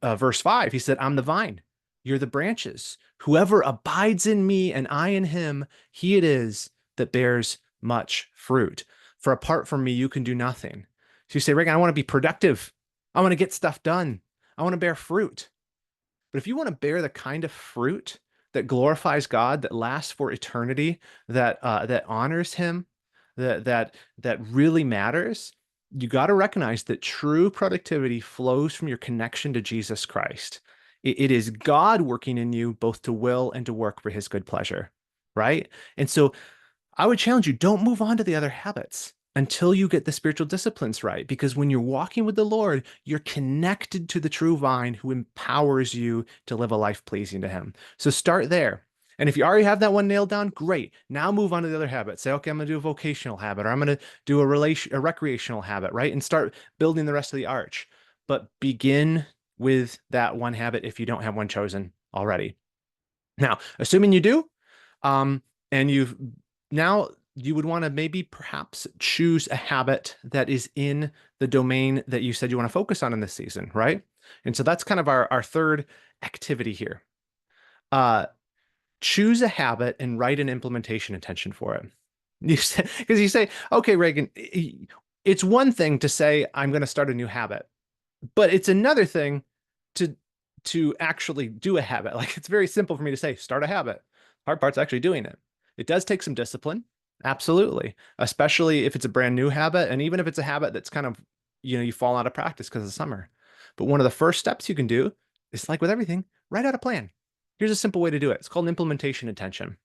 verse 5. He said, I'm the vine, you're the branches. Whoever abides in me and I in him, he it is that bears much fruit. For apart from me, you can do nothing. So you say, Reagan, I want to be productive. I want to get stuff done. I want to bear fruit. But if you want to bear the kind of fruit that glorifies God, that lasts for eternity, that honors Him, that really matters, you got to recognize that true productivity flows from your connection to Jesus Christ. It is God working in you both to will and to work for His good pleasure, right? And so I would challenge you, don't move on to the other habits until you get the spiritual disciplines right. Because when you're walking with the Lord, you're connected to the true vine who empowers you to live a life pleasing to Him. So start there. And if you already have that one nailed down, great. Now move on to the other habit. Say, okay, I'm going to do a vocational habit, or I'm going to do a recreational habit, right? And start building the rest of the arch. But begin with that one habit if you don't have one chosen already. Now, assuming you do, um, and now you would want to maybe perhaps choose a habit that is in the domain that you said you want to focus on in this season, right? And so that's kind of our third activity here. Uh, Choose a habit and write an implementation intention for it. You say, because you say, okay, Reagan, it's one thing to say, I'm going to start a new habit, but it's another thing to actually do a habit. Like it's very simple for me to say, start a habit. Hard part's actually doing it. It does take some discipline. Absolutely. Especially if it's a brand new habit. And even if it's a habit that's kind of, you fall out of practice because of summer. But one of the first steps you can do is like with everything, write out a plan. Here's a simple way to do it. It's called an implementation intention.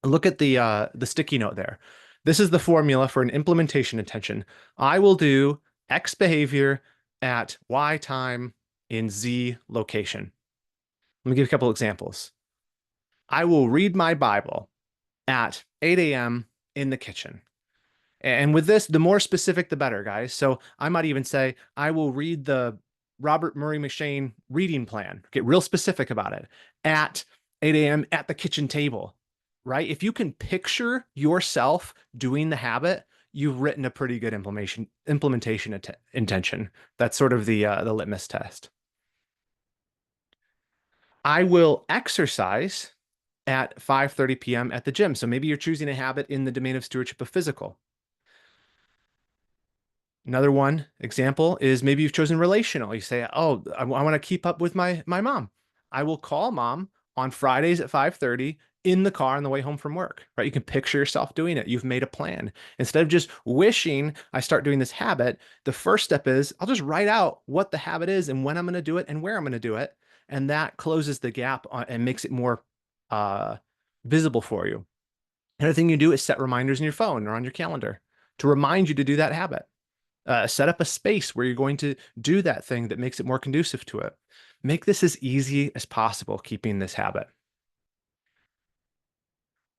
Look at the sticky note there. This is the formula for an implementation intention. I will do X behavior at Y time in Z location. Let me give you a couple examples. I will read my Bible at 8 a.m. in the kitchen. And with this, the more specific, the better, guys. So I might even say, I will read the Robert Murray McShane reading plan, get real specific about it at 8 a.m. at the kitchen table, right? If you can picture yourself doing the habit, you've written a pretty good implementation intention. That's sort of the litmus test. I will exercise at 5:30 p.m. at the gym. So maybe you're choosing a habit in the domain of stewardship of physical. Another one example is maybe you've chosen relational. You say, "Oh, I want to keep up with my mom. I will call mom on Fridays at 5:30 in the car on the way home from work." Right? You can picture yourself doing it. You've made a plan. Instead of just wishing I start doing this habit, the first step is I'll just write out what the habit is and when I'm going to do it and where I'm going to do it, and that closes the gap and makes it more uh, visible for you. Another thing you do is set reminders in your phone or on your calendar to remind you to do that habit. Set up a space where you're going to do that thing that makes it more conducive to it. Make this as easy as possible, keeping this habit.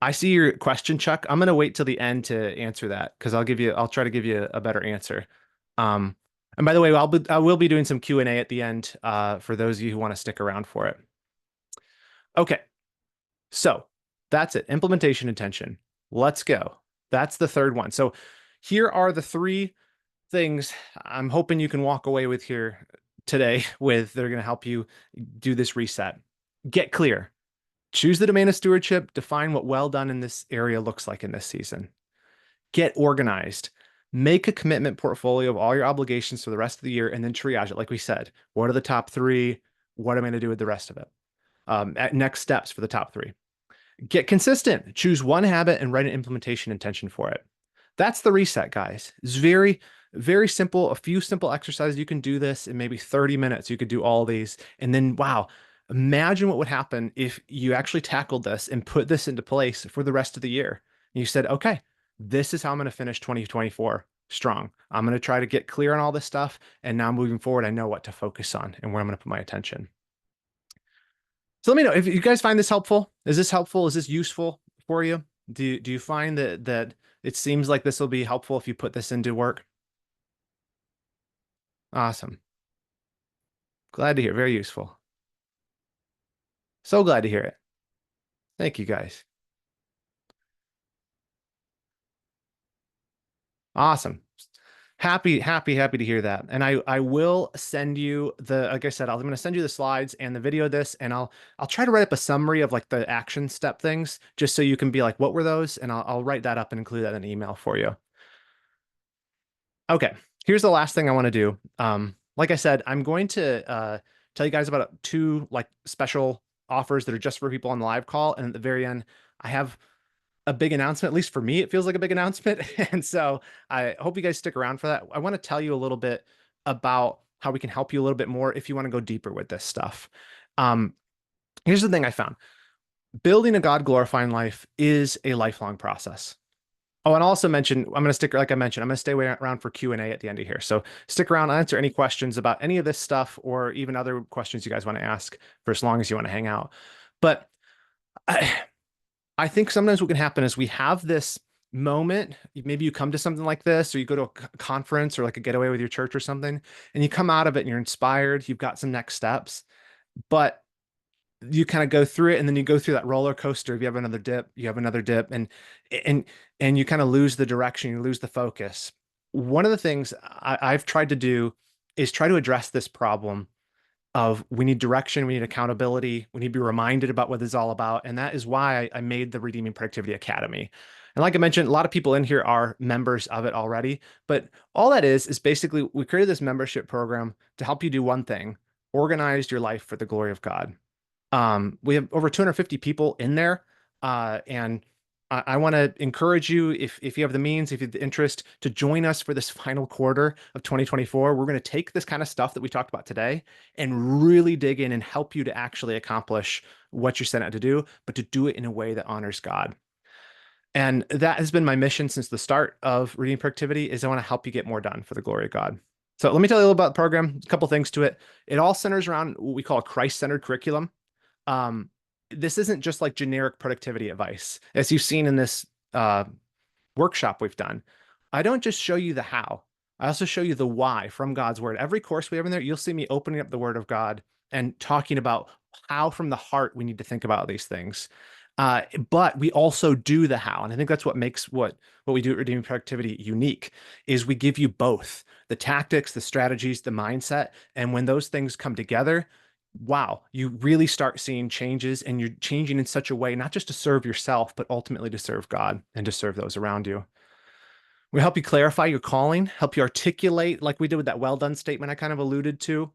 I see your question, Chuck. I'm going to wait till the end to answer that because I'll try to give you a better answer. Um, and by the way, I will be doing some Q&A at the end for those of you who want to stick around for it. Okay, so that's it. Implementation intention. Let's go. That's the third one. So here are the three things I'm hoping you can walk away with here today with that are going to help you do this reset. Get clear. Choose the domain of stewardship. Define what well done in this area looks like in this season. Get organized. Make a commitment portfolio of all your obligations for the rest of the year and then triage it. Like we said, what are the top three? What am I going to do with the rest of it? Next steps for the top three. Get consistent. Choose one habit and write an implementation intention for it. That's the reset, guys. It's very, very simple. A few simple exercises. You can do this in maybe 30 minutes. You could do all these. And then, wow, imagine what would happen if you actually tackled this and put this into place for the rest of the year. And you said, okay, this is how I'm going to finish 2024 strong. I'm going to try to get clear on all this stuff. And now moving forward, I know what to focus on and where I'm going to put my attention. So let me know if you guys find this helpful. Is this helpful? Is this useful for you? Do you find that it seems like this will be helpful if you put this into work? Awesome. Glad to hear. Very useful. So glad to hear it. Thank you guys. Awesome. Happy to hear that. And I will send you like I said, I'm going to send you the slides and the video of this, and I'll try to write up a summary of like the action step things, just so you can be like, what were those? And I'll write that up and include that in an email for you. Okay, here's the last thing I want to do. Like I said, I'm going to tell you guys about two like special offers that are just for people on the live call. And at the very end, I have a big announcement. At least for me, it feels like a big announcement. And so I hope you guys stick around for that. I want to tell you a little bit about how we can help you a little bit more if you want to go deeper with this stuff. Here's the thing I found. Building a God glorifying life is a lifelong process. Oh, and I'll also mention, I'm going to stick, like I mentioned, I'm going to stay around for Q&A at the end of here. So stick around, I'll answer any questions about any of this stuff or even other questions you guys want to ask for as long as you want to hang out. But I, I think sometimes what can happen is we have this moment. Maybe you come to something like this, or you go to a conference or like a getaway with your church or something, and you come out of it and you're inspired. You've got some next steps, but you kind of go through it and then you go through that roller coaster. If you have another dip, you have another dip, and and you kind of lose the direction, you lose the focus. One of the things I've tried to do is try to address this problem of we need direction, we need accountability, we need to be reminded about what this is all about. And that is why I made the Redeeming Productivity Academy. And like I mentioned, a lot of people in here are members of it already. But all that is basically we created this membership program to help you do one thing: organize your life for the glory of God. We have over 250 people in there. And I want to encourage you, if you have the means, if you have the interest, to join us for this final quarter of 2024. We're going to take this kind of stuff that we talked about today and really dig in and help you to actually accomplish what you're set out to do, but to do it in a way that honors God. And that has been my mission since the start of Reading Productivity is I want to help you get more done for the glory of God. So let me tell you a little about the program, a couple things to it. It all centers around what we call a Christ-centered curriculum. um, this isn't just like generic productivity advice. As you've seen in this workshop we've done, I don't just show you the how. I also show you the why from God's word. Every course we have in there, you'll see me opening up the word of God and talking about how from the heart we need to think about these things. But we also do the how. And I think that's what makes what we do at Redeeming Productivity unique is we give you both the tactics, the strategies, the mindset. And when those things come together, wow, you really start seeing changes, and you're changing in such a way, not just to serve yourself, but ultimately to serve God and to serve those around you. We help you clarify your calling, help you articulate, like we did with that well done statement I kind of alluded to,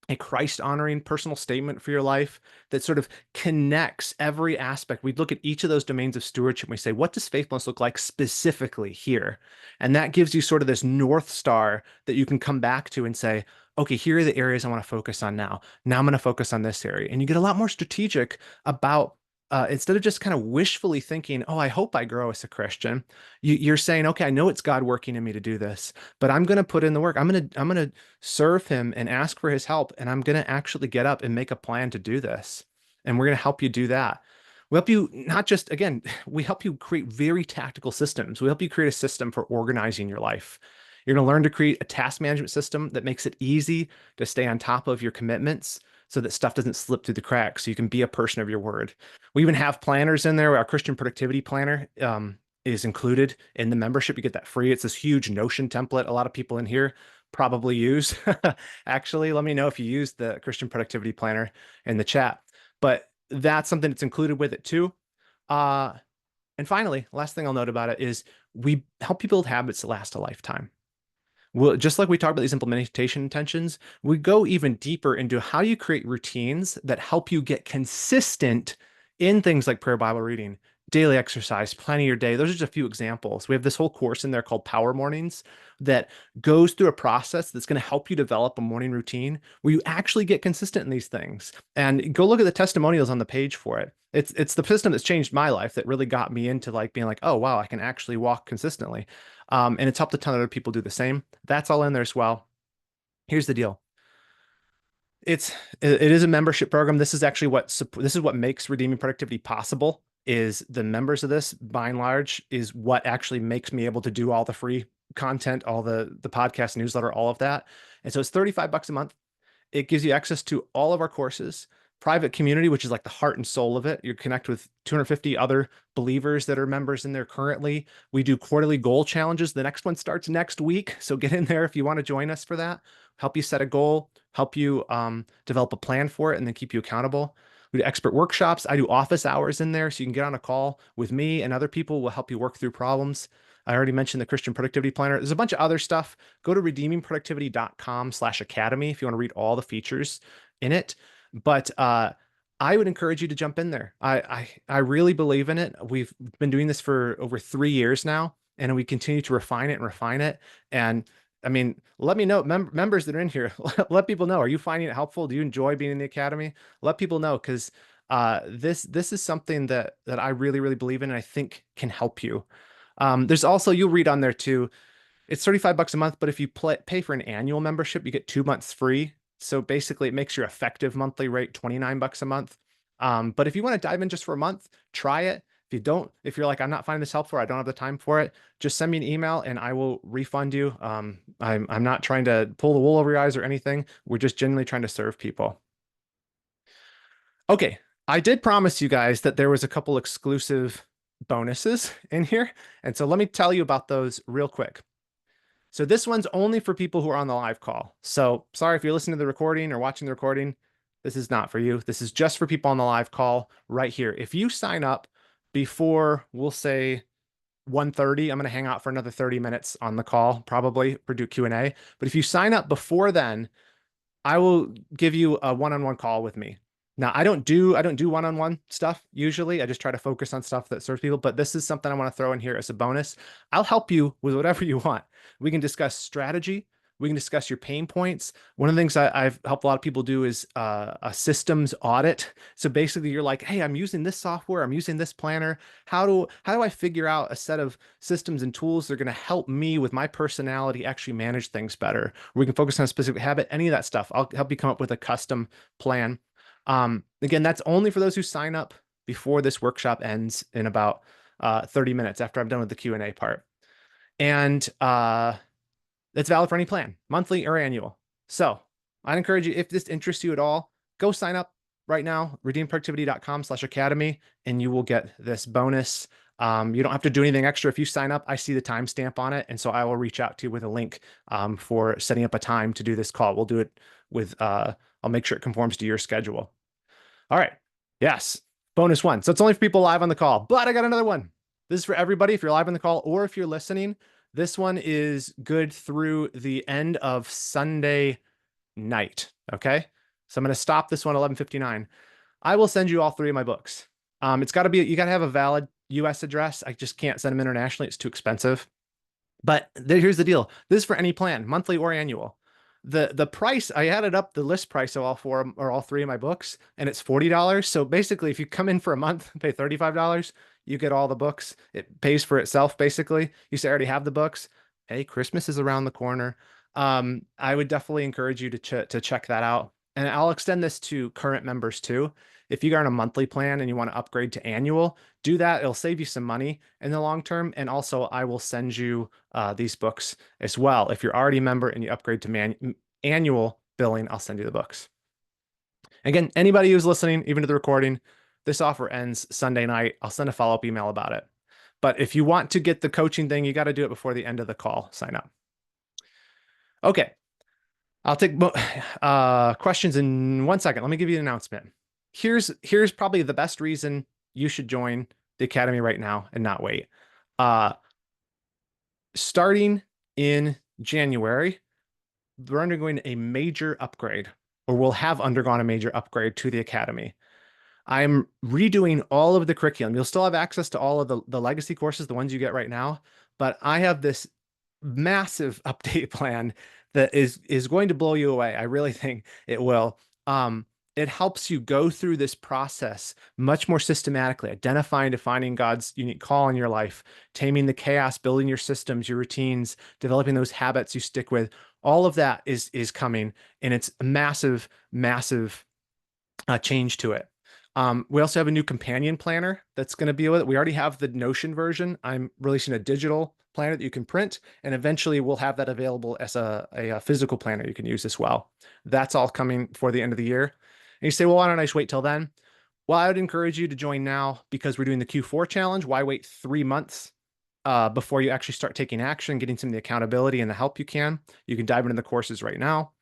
a Christ honoring personal statement for your life that sort of connects every aspect. We look at each of those domains of stewardship and we say, what does faithfulness look like specifically here? And that gives you sort of this North Star that you can come back to and say, okay, here are the areas I want to focus on now. Now I'm going to focus on this area. And you get a lot more strategic about instead of just kind of wishfully thinking, oh, I hope I grow as a Christian, you're saying, okay, I know it's God working in me to do this, but I'm going to put in the work. I'm going to serve him and ask for his help. And I'm going to actually get up and make a plan to do this. And we're going to help you do that. We help you not just, again, we help you create very tactical systems. We help you create a system for organizing your life. You're going to learn to create a task management system that makes it easy to stay on top of your commitments so that stuff doesn't slip through the cracks. So you can be a person of your word. We even have planners in there. Our Christian Productivity Planner is included in the membership. You get that free. It's this huge Notion template. A lot of people in here probably use. Actually, let me know if you use the Christian Productivity Planner in the chat. But that's something that's included with it too. And finally, last thing I'll note about it is we help you build habits that last a lifetime. Well, just like we talked about these implementation intentions, we go even deeper into how you create routines that help you get consistent in things like prayer, Bible reading, daily exercise, planning your day. Those are just a few examples. We have this whole course in there called Power Mornings that goes through a process that's going to help you develop a morning routine where you actually get consistent in these things. And go look at the testimonials on the page for it. It's the system that's changed my life that really got me into like being like, oh wow, I can actually walk consistently. And it's helped a ton of other people do the same. That's all in there as well. Here's the deal. It is a membership program. This is what makes Redeeming Productivity possible. Is the members of this, by and large, is what actually makes me able to do all the free content, all the podcast newsletter, all of that. And so it's $35 a month. It gives you access to all of our courses, private community, which is like the heart and soul of it. You connect with 250 other believers that are members in there currently. We do quarterly goal challenges. The next one starts next week. So get in there if you want to join us for that. Help you set a goal, help you develop a plan for it, and then keep you accountable. We do expert workshops. I do office hours in there, so you can get on a call with me and other people will help you work through problems. I already mentioned the Christian Productivity Planner. There's a bunch of other stuff. Go to redeemingproductivity.com/academy if you want to read all the features in it. But I would encourage you to jump in there. I really believe in it. We've been doing this for over 3 years now, and we continue to refine it and refine it. And I mean, let me know, members that are in here, let people know. Are you finding it helpful? Do you enjoy being in the academy? Let people know, because this is something that I really, really believe in and I think can help you. There's also, you'll read on there too, it's $35 a month, but if you pay for an annual membership, you get 2 months free. So basically it makes your effective monthly rate $29 a month. But if you want to dive in just for a month, try it. If you're like, I'm not finding this helpful, or I don't have the time for it, just send me an email and I will refund you. I'm not trying to pull the wool over your eyes or anything. We're just genuinely trying to serve people. Okay, I did promise you guys that there was a couple exclusive bonuses in here. And so let me tell you about those real quick. So this one's only for people who are on the live call. So sorry if you're listening to the recording or watching the recording. This is not for you. This is just for people on the live call right here. If you sign up before, we'll say 1:30, I'm going to hang out for another 30 minutes on the call, probably for do Q&A. But if you sign up before then, I will give you a one-on-one call with me. Now, I don't do one-on-one stuff usually. I just try to focus on stuff that serves people, but this is something I want to throw in here as a bonus. I'll help you with whatever you want. We can discuss strategy. We can discuss your pain points. One of the things I've helped a lot of people do is a systems audit. So basically, you're like, "Hey, I'm using this software. I'm using this planner. How do I figure out a set of systems and tools that are going to help me with my personality actually manage things better? We can focus on a specific habit, any of that stuff. I'll help you come up with a custom plan. Again, that's only for those who sign up before this workshop ends in about 30 minutes after I'm done with the Q&A part. And it's valid for any plan, monthly or annual. So I'd encourage you, if this interests you at all, go sign up right now, redeemproductivity.com/academy, and you will get this bonus. You don't have to do anything extra. If you sign up, I see the timestamp on it. And so I will reach out to you with a link for setting up a time to do this call. We'll do it with, I'll make sure it conforms to your schedule. All right. Yes. Bonus one. So it's only for people live on the call, but I got another one. This is for everybody. If you're live on the call or if you're listening, this one is good through the end of Sunday night. Okay. So I'm going to stop this one at 11:59. I will send you all three of my books. You got to have a valid US address. I just can't send them internationally. It's too expensive. But here's the deal. This is for any plan, monthly or annual. The price, I added up the list price of all three of my books, and it's $40. So basically, if you come in for a month and pay $35, you get all the books. It pays for itself, basically. You say I already have the books. Hey, Christmas is around the corner. I would definitely encourage you to check that out. And I'll extend this to current members too. If you are on a monthly plan and you want to upgrade to annual, do that. It'll save you some money in the long term. And also, I will send you these books as well. If you're already a member and you upgrade to annual billing, I'll send you the books. Again, anybody who's listening, even to the recording, this offer ends Sunday night. I'll send a follow-up email about it. But if you want to get the coaching thing, you got to do it before the end of the call. Sign up. Okay. I'll take questions in 1 second. Let me give you an announcement. Here's probably the best reason you should join the Academy right now and not wait. Starting in January, we're undergoing a major upgrade, or we'll have undergone a major upgrade to the Academy. I'm redoing all of the curriculum. You'll still have access to all of the legacy courses, the ones you get right now, but I have this massive update plan that is going to blow you away. I really think it will. It helps you go through this process much more systematically, identifying, defining God's unique call in your life, taming the chaos, building your systems, your routines, developing those habits you stick with. All of that is coming, and it's a massive, massive change to it. We also have a new companion planner that's going to be with it. We already have the Notion version. I'm releasing a digital planner that you can print, and eventually we'll have that available as a physical planner you can use as well. That's all coming for the end of the year. And you say, well, why don't I just wait till then? Well, I would encourage you to join now because we're doing the Q4 challenge. Why wait 3 months before you actually start taking action, getting some of the accountability and the help you can? You can dive into the courses right now.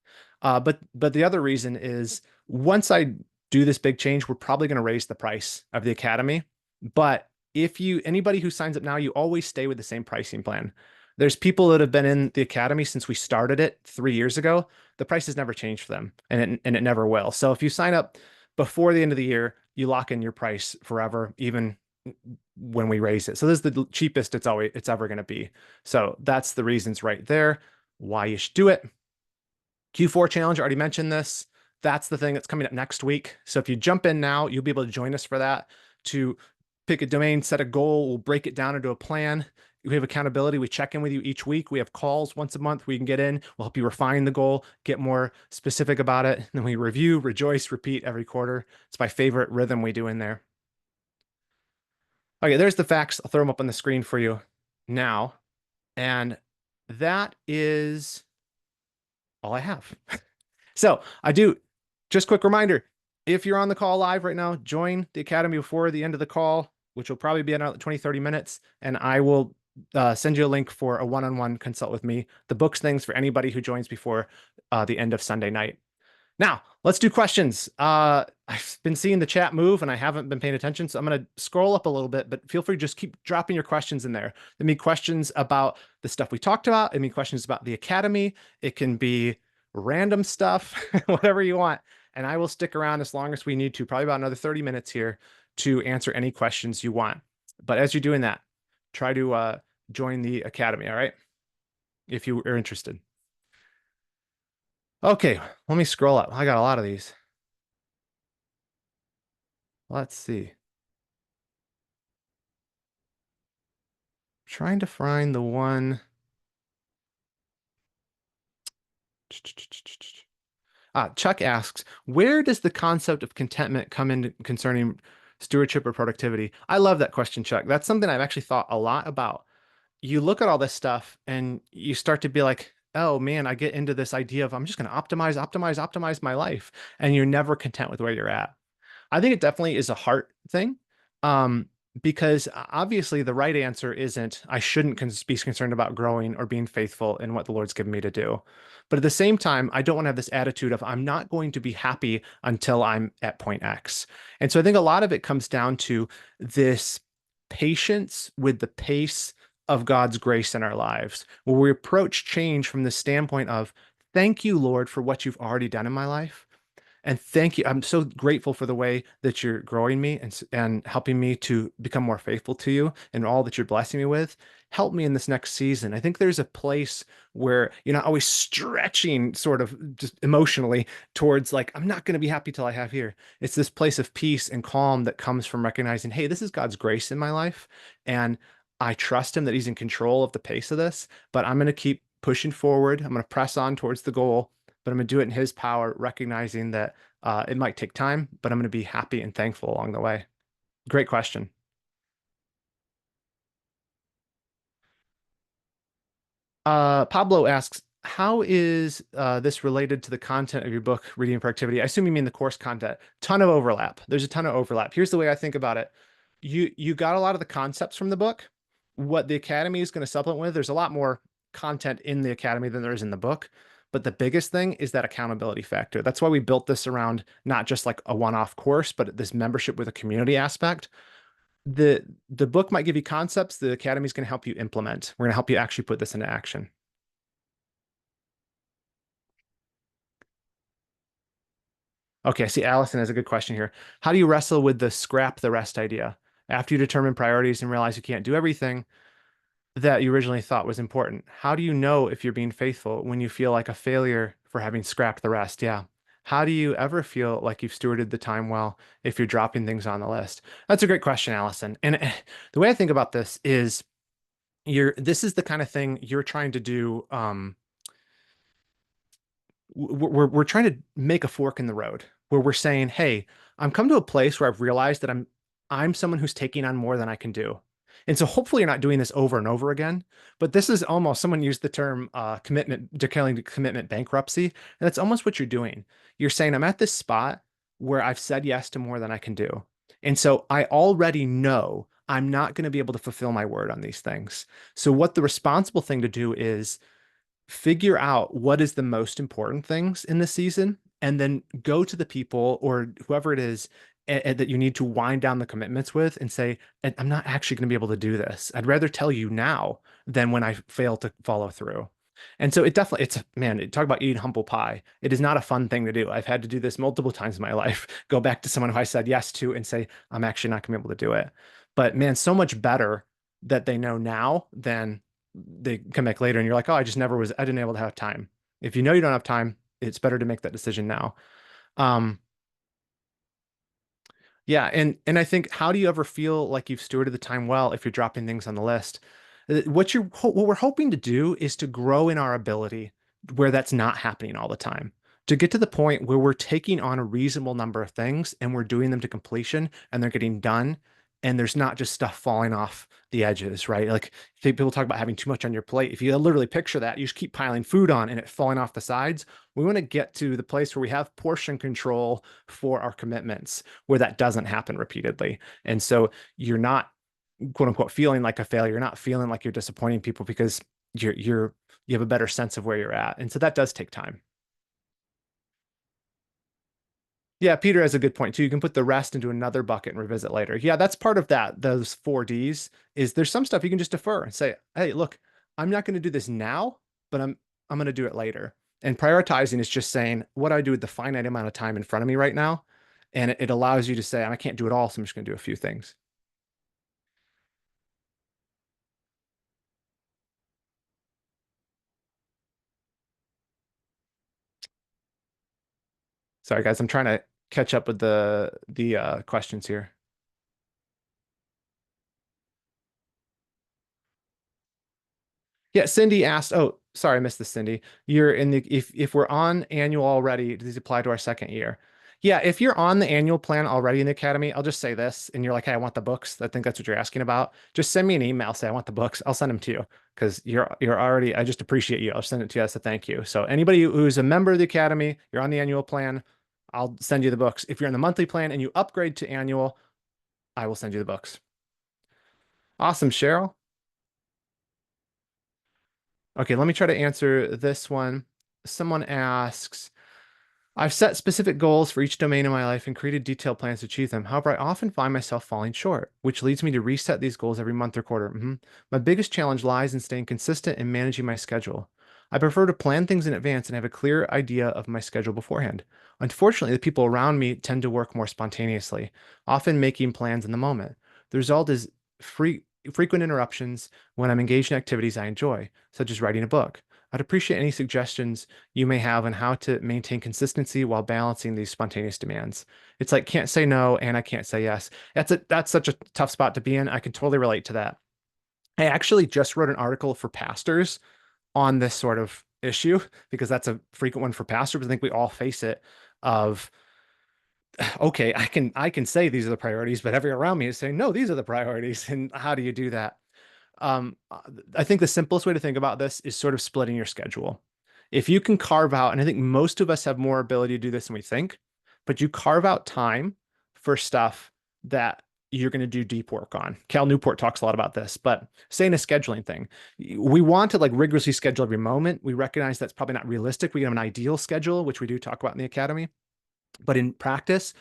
But the other reason is once I do this big change, we're probably going to raise the price of the Academy. But anybody who signs up now, you always stay with the same pricing plan. There's people that have been in the Academy since we started it 3 years ago. The price has never changed for them, and it never will. So if you sign up before the end of the year, you lock in your price forever, even when we raise it. So this is the cheapest it's ever going to be. So that's the reasons right there why you should do it. Q4 challenge, I already mentioned this. That's the thing that's coming up next week. So if you jump in now, you'll be able to join us for that, to pick a domain, set a goal. We'll break it down into a plan. We have accountability. We check in with you each week. We have calls once a month. We can get in. We'll help you refine the goal, get more specific about it. And then we review, rejoice, repeat every quarter. It's my favorite rhythm we do in there. Okay, there's the facts. I'll throw them up on the screen for you now. And that is all I have. So I do, just quick reminder, if you're on the call live right now, join the Academy before the end of the call, which will probably be in about 20, 30 minutes. And I will send you a link for a one-on-one consult with me. The books things for anybody who joins before the end of Sunday night. Now, let's do questions. I've been seeing the chat move and I haven't been paying attention, so I'm going to scroll up a little bit, but feel free to just keep dropping your questions in there. There may be questions about the stuff we talked about. It may be questions about the Academy. It can be random stuff, whatever you want. And I will stick around as long as we need to, probably about another 30 minutes here to answer any questions you want. But as you're doing that, try to join the Academy, all right? If you are interested. Okay, let me scroll up. I got a lot of these. Let's see. Trying to find the one. Chuck asks, where does the concept of contentment come in concerning stewardship or productivity? I love that question, Chuck. That's something I've actually thought a lot about. You look at all this stuff and you start to be like, oh man, I get into this idea of I'm just going to optimize my life. And you're never content with where you're at. I think it definitely is a heart thing. Um, because obviously the right answer isn't I shouldn't be concerned about growing or being faithful in what the Lord's given me to do. But at the same time, I don't want to have this attitude of I'm not going to be happy until I'm at point X. And so I think a lot of it comes down to this patience with the pace of God's grace in our lives, where we approach change from the standpoint of, thank you, Lord, for what you've already done in my life. And thank you. I'm so grateful for the way that you're growing me and helping me to become more faithful to you and all that you're blessing me with. Help me in this next season. I think there's a place where you're not always stretching sort of just emotionally towards like, I'm not going to be happy till I have here. It's this place of peace and calm that comes from recognizing, hey, this is God's grace in my life. And I trust him that he's in control of the pace of this, but I'm going to keep pushing forward. I'm going to press on towards the goal, but I'm going to do it in his power, recognizing that it might take time, but I'm going to be happy and thankful along the way. Great question. Pablo asks, how is this related to the content of your book, Reading and Productivity? I assume you mean the course content. Ton of overlap. There's a ton of overlap. Here's the way I think about it. You got a lot of the concepts from the book. What the Academy is going to supplement with, there's a lot more content in the Academy than there is in the book. But the biggest thing is that accountability factor. That's why we built this around not just like a one-off course, but this membership with a community aspect. The book might give you concepts, the Academy is going to help you implement. We're going to help you actually put this into action. Okay, I see Allison has a good question here. How do you wrestle with the scrap the rest idea? After you determine priorities and realize you can't do everything that you originally thought was important, how do you know if you're being faithful when you feel like a failure for having scrapped the rest? Yeah. How do you ever feel like you've stewarded the time well if you're dropping things on the list? That's a great question, Allison. And the way I think about this is this is the kind of thing you're trying to do. We're trying to make a fork in the road where we're saying, hey, I'm come to a place where I've realized that I'm someone who's taking on more than I can do. And so hopefully you're not doing this over and over again, but this is almost, someone used the term declaring commitment bankruptcy. And that's almost what you're doing. You're saying, I'm at this spot where I've said yes to more than I can do. And so I already know I'm not going to be able to fulfill my word on these things. So what the responsible thing to do is figure out what is the most important things in the season and then go to the people or whoever it is that you need to wind down the commitments with and say, I'm not actually going to be able to do this. I'd rather tell you now than when I fail to follow through. And so it definitely, man, talk about eating humble pie. It is not a fun thing to do. I've had to do this multiple times in my life. Go back to someone who I said yes to and say, I'm actually not going to be able to do it. But man, so much better that they know now than they come back later and you're like, oh, I didn't able to have time. If you know you don't have time, it's better to make that decision now. Um, yeah, and I think how do you ever feel like you've stewarded the time well if you're dropping things on the list? What we're hoping to do is to grow in our ability where that's not happening all the time. To get to the point where we're taking on a reasonable number of things and we're doing them to completion and they're getting done and there's not just stuff falling off the edges, right? Like people talk about having too much on your plate. If you literally picture that, you just keep piling food on and it falling off the sides. We want to get to the place where we have portion control for our commitments, where that doesn't happen repeatedly. And so you're not quote unquote feeling like a failure. You're not feeling like you're disappointing people because you have a better sense of where you're at. And so that does take time. Yeah, Peter has a good point too. You can put the rest into another bucket and revisit later. Yeah, that's part of that. Those 4Ds is there's some stuff you can just defer and say, "Hey, look, I'm not going to do this now, but I'm going to do it later." And prioritizing is just saying, "What do I do with the finite amount of time in front of me right now?" And it allows you to say, "I can't do it all, so I'm just going to do a few things." Sorry, guys, I'm trying to catch up with the questions here. Yeah, Cindy asked, oh, sorry, I missed this, Cindy. You're in the if we're on annual already, does these apply to our second year? Yeah, if you're on the annual plan already in the academy, I'll just say this, and you're like, hey, I want the books. I think that's what you're asking about. Just send me an email, say I want the books. I'll send them to you because you're already, I just appreciate you. I'll send it to you as a thank you. So anybody who's a member of the academy, you're on the annual plan, I'll send you the books. If you're in the monthly plan and you upgrade to annual, I will send you the books. Awesome, Cheryl. Okay, let me try to answer this one. Someone asks, I've set specific goals for each domain in my life and created detailed plans to achieve them. However, I often find myself falling short, which leads me to reset these goals every month or quarter. My biggest challenge lies in staying consistent and managing my schedule. I prefer to plan things in advance and have a clear idea of my schedule beforehand. Unfortunately, the people around me tend to work more spontaneously, often making plans in the moment. The result is free, frequent interruptions when I'm engaged in activities I enjoy, such as writing a book. I'd appreciate any suggestions you may have on how to maintain consistency while balancing these spontaneous demands. It's like can't say no and I can't say yes. That's such a tough spot to be in. I can totally relate to that. I actually just wrote an article for pastors on this sort of issue because that's a frequent one for pastors. I think we all face it of okay, I can say these are the priorities, but everyone around me is saying no, these are the priorities. And how do you do that? Um, I think the simplest way to think about this is sort of splitting your schedule. If you can carve out, and I think most of us have more ability to do this than we think, but you carve out time for stuff that you're going to do deep work on. Cal Newport talks a lot about this, but saying a scheduling thing, we want to like rigorously schedule every moment. We recognize that's probably not realistic. We have an ideal schedule, which we do talk about in the academy, but in practice,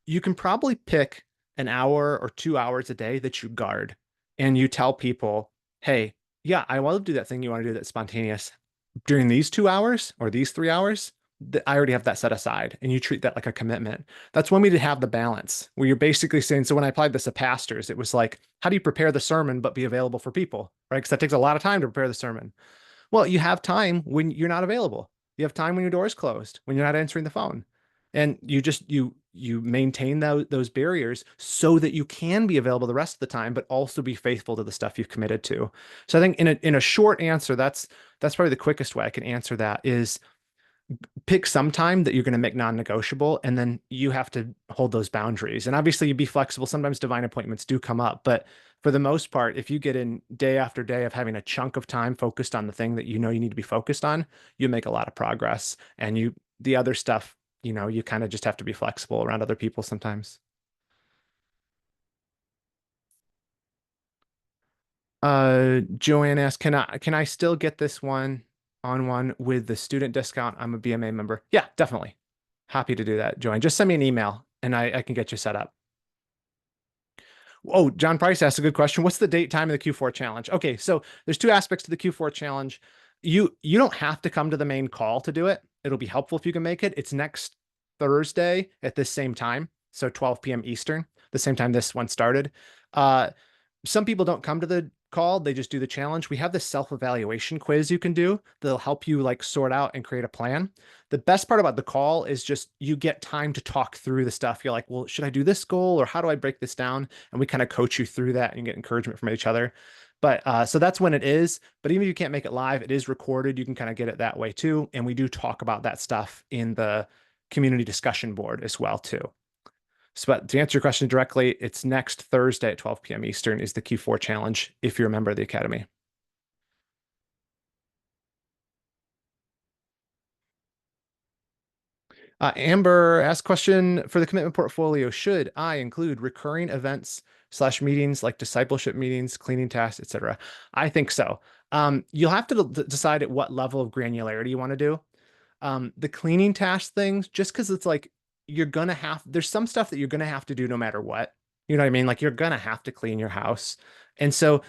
you can probably pick an hour or 2 hours a day that you guard and you tell people, hey, yeah, I want to do that thing you want to do that's spontaneous during these 2 hours or these 3 hours. I already have that set aside and you treat that like a commitment. That's one way to have the balance where you're basically saying, so when I applied this to pastors, it was like, how do you prepare the sermon but be available for people, right? Because that takes a lot of time to prepare the sermon. Well, you have time when you're not available. You have time when your door is closed, when you're not answering the phone. And you maintain those barriers so that you can be available the rest of the time, but also be faithful to the stuff you've committed to. So I think in a short answer, that's probably the quickest way I can answer that is pick some time that you're going to make non-negotiable, and then you have to hold those boundaries. And obviously, you be flexible. Sometimes divine appointments do come up, but for the most part, if you get in day after day of having a chunk of time focused on the thing that you know you need to be focused on, you make a lot of progress. And the other stuff, you kind of just have to be flexible around other people sometimes. Joanne asked, can I still get this one on one with the student discount? I'm a BMA member. Yeah, definitely. Happy to do that, Joanne. Just send me an email and I can get you set up. Oh, John Price asked a good question. What's the date time of the Q4 challenge? Okay, so there's two aspects to the Q4 challenge. You don't have to come to the main call to do it. It'll be helpful if you can make it. It's next Thursday at this same time, so 12 p.m. Eastern, the same time this one started. Uh, some people don't come to the call, they just do the challenge. We have this self-evaluation quiz you can do that'll help you like sort out and create a plan. The best part about the call is just you get time to talk through the stuff. You're like, well, should I do this goal or how do I break this down? And we kind of coach you through that and get encouragement from each other. But so that's when it is. But even if you can't make it live, it is recorded. You can kind of get it that way too. And we do talk about that stuff in the community discussion board as well too. So, but to answer your question directly, it's next Thursday at 12 p.m. Eastern is the Q4 challenge if you're a member of the Academy. Amber asked question for the commitment portfolio. Should I include recurring events slash meetings like discipleship meetings, cleaning tasks, etc.? I think so. You'll have to decide at what level of granularity you want to do. The cleaning task things, just because it's like there's some stuff that you're gonna have to do no matter what. You know what I mean? Like you're gonna have to clean your house. And so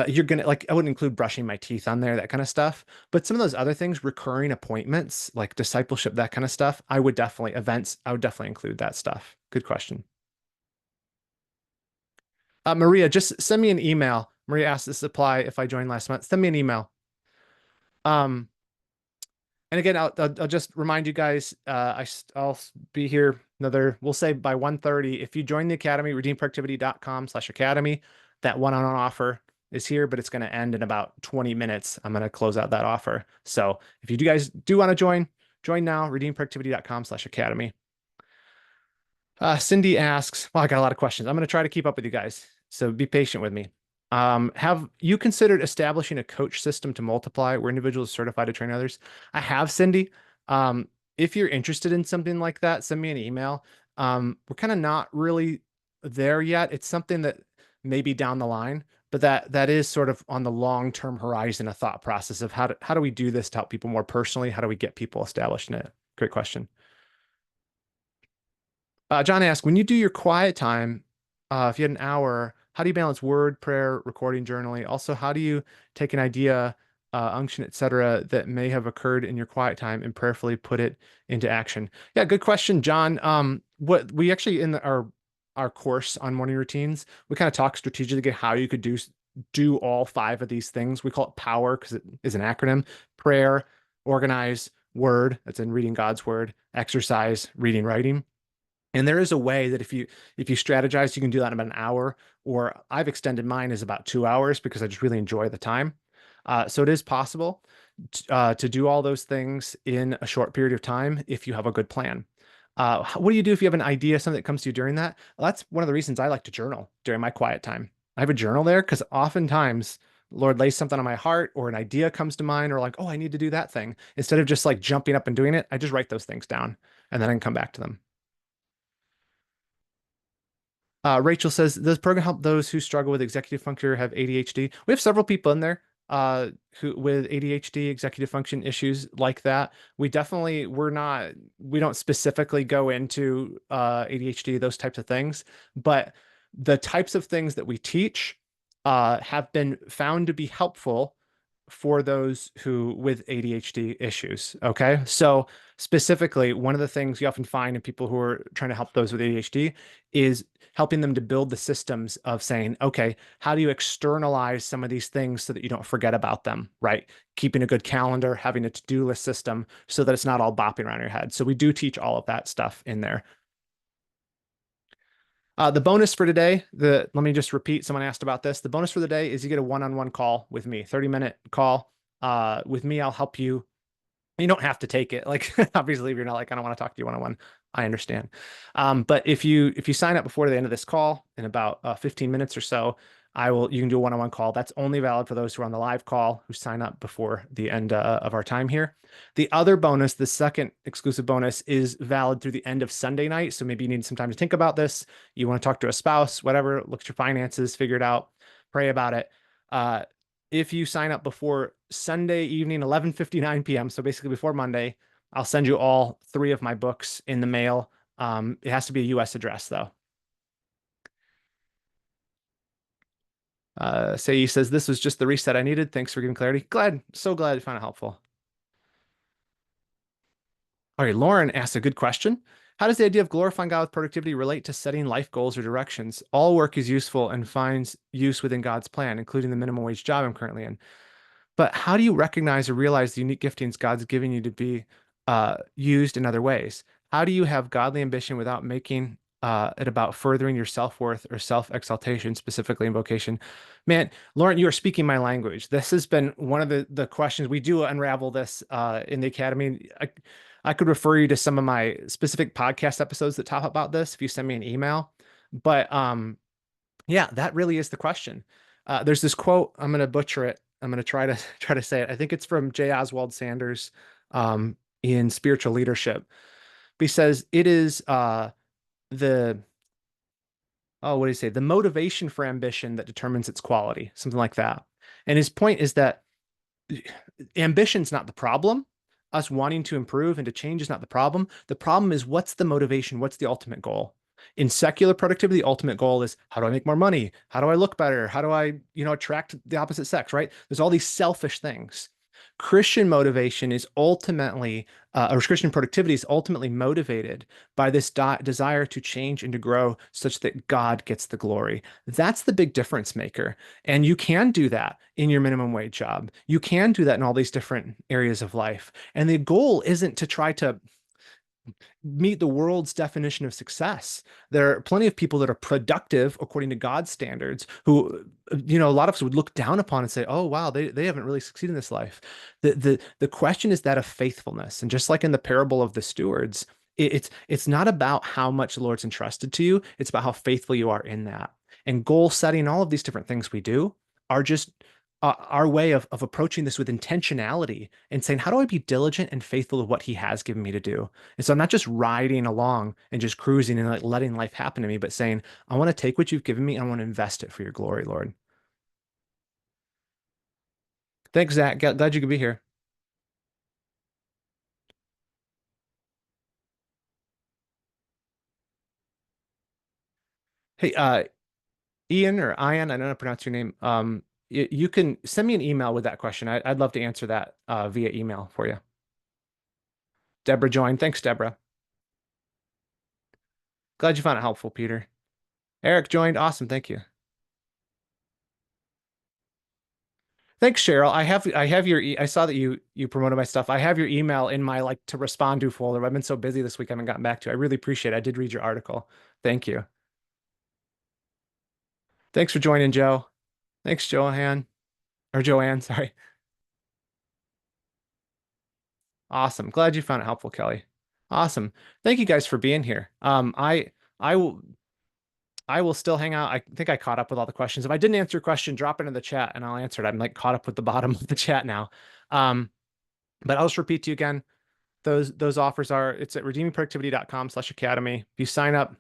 you're gonna like I wouldn't include brushing my teeth on there, that kind of stuff. But some of those other things, recurring appointments, like discipleship, that kind of stuff, I would definitely include that stuff. Good question. Maria, just send me an email. Maria asked this apply if I joined last month. Send me an email. Um, And again, I'll just remind you guys, I'll be here we'll say by 1:30. If you join the Academy, redeemproductivity.com/academy, that one-on-one offer is here, but it's going to end in about 20 minutes. I'm going to close out that offer. So if you guys do want to join now, redeemproductivity.com/academy. Cindy asks, well, I got a lot of questions. I'm going to try to keep up with you guys, so be patient with me. Have you considered establishing a coach system to multiply where individuals are certified to train others? I have, Cindy. If you're interested in something like that, send me an email. We're kind of not really there yet. It's something that maybe down the line, but that is sort of on the long-term horizon, a thought process of how do we do this to help people more personally? How do we get people established in it? Great question. John asked, when you do your quiet time, if you had an hour, how do you balance word, prayer, recording, journaling? Also, how do you take an idea, unction, etc., that may have occurred in your quiet time and prayerfully put it into action? Yeah, good question, John. What we actually in our course on morning routines, we kind of talk strategically how you could do all five of these things. We call it POWER because it is an acronym: prayer, organize, word, that's in reading God's word, exercise, reading, writing. And there is a way that if you strategize, you can do that in about an hour, or I've extended mine as about 2 hours because I just really enjoy the time. So it is possible to do all those things in a short period of time if you have a good plan. What do you do if you have an idea, something that comes to you during that? Well, that's one of the reasons I like to journal during my quiet time. I have a journal there because oftentimes Lord lays something on my heart or an idea comes to mind or like, oh, I need to do that thing. Instead of just like jumping up and doing it, I just write those things down and then I can come back to them. Rachel says, does the program help those who struggle with executive function or have ADHD? We have several people in there who with ADHD, executive function issues like that. We don't specifically go into ADHD, those types of things, but the types of things that we teach have been found to be helpful for those who with ADHD issues. Okay. So specifically, one of the things you often find in people who are trying to help those with ADHD is helping them to build the systems of saying, okay, how do you externalize some of these things so that you don't forget about them, right? Keeping a good calendar, having a to-do list system so that it's not all bopping around your head. So we do teach all of that stuff in there. The bonus for today, let me just repeat, someone asked about this. The bonus for the day is you get a one-on-one call with me, 30-minute call. With me, I'll help you. You don't have to take it. Like obviously, if you're not like, I don't want to talk to you one-on-one, I understand. But if you sign up before the end of this call in about 15 minutes or so, you can do a one-on-one call. That's only valid for those who are on the live call who sign up before the end of our time here. The other bonus, the second exclusive bonus, is valid through the end of Sunday night. So maybe you need some time to think about this. You want to talk to a spouse, whatever, look at your finances, figure it out, pray about it. If you sign up before Sunday evening, 11:59 p.m., so basically before Monday, I'll send you all three of my books in the mail. It has to be a US address though. Say says this was just the reset I needed. Thanks for giving clarity. So glad you found it helpful. All right, Lauren asked a good question. How does the idea of glorifying God with productivity relate to setting life goals or directions? All work is useful and finds use within God's plan, including the minimum wage job I'm currently in. But how do you recognize or realize the unique giftings God's giving you to be used in other ways? How do you have godly ambition without making at about furthering your self-worth or self-exaltation, specifically in vocation. Man, Lauren, you are speaking my language. This has been one of the questions we do unravel this in the academy. I could refer you to some of my specific podcast episodes that talk about this if you send me an email. But yeah, that really is the question. There's this quote. I'm going to butcher it. I'm going to try to try to say it. I think it's from J. Oswald Sanders in Spiritual Leadership. He says it is the what do you say? The motivation for ambition that determines its quality, something like that. And his point is that ambition's not the problem. Us wanting to improve and to change is not the problem. The problem is what's the motivation? What's the ultimate goal? In secular productivity, the ultimate goal is how do I make more money? How do I look better? How do I, attract the opposite sex, right? There's all these selfish things. Christian motivation is ultimately, or Christian productivity is ultimately motivated by this desire to change and to grow such that God gets the glory. That's the big difference maker. And you can do that in your minimum wage job. You can do that in all these different areas of life. And the goal isn't to try to meet the world's definition of success. There are plenty of people that are productive according to God's standards who, a lot of us would look down upon and say, oh, wow, they haven't really succeeded in this life. The question is that of faithfulness. And just like in the parable of the stewards, it's not about how much the Lord's entrusted to you. It's about how faithful you are in that. And goal setting, all of these different things we do are just our way of approaching this with intentionality and saying, how do I be diligent and faithful to what he has given me to do? And so I'm not just riding along and just cruising and like letting life happen to me, but saying, I want to take what you've given me and I want to invest it for your glory, Lord. Thanks, Zach. Glad you could be here. Hey, Ian or Ian, I don't know how to pronounce your name. You can send me an email with that question. I'd love to answer that via email for you. Deborah joined. Thanks, Deborah. Glad you found it helpful, Peter. Eric joined. Awesome. Thank you. Thanks, Cheryl. I have your I saw that you promoted my stuff. I have your email in my like to respond to folder. I've been so busy this week, I haven't gotten back to it. I really appreciate it. I did read your article. Thank you. Thanks for joining, Joe. Thanks, Joanne or Joanne, sorry. Awesome. Glad you found it helpful, Kelly. Awesome. Thank you guys for being here. I will I will still hang out. I think I caught up with all the questions. If I didn't answer your question, drop it in the chat and I'll answer it. I'm like caught up with the bottom of the chat now. Um, but I'll just repeat to you again. Those offers are it's at redeemingproductivity.com/academy. If you sign up,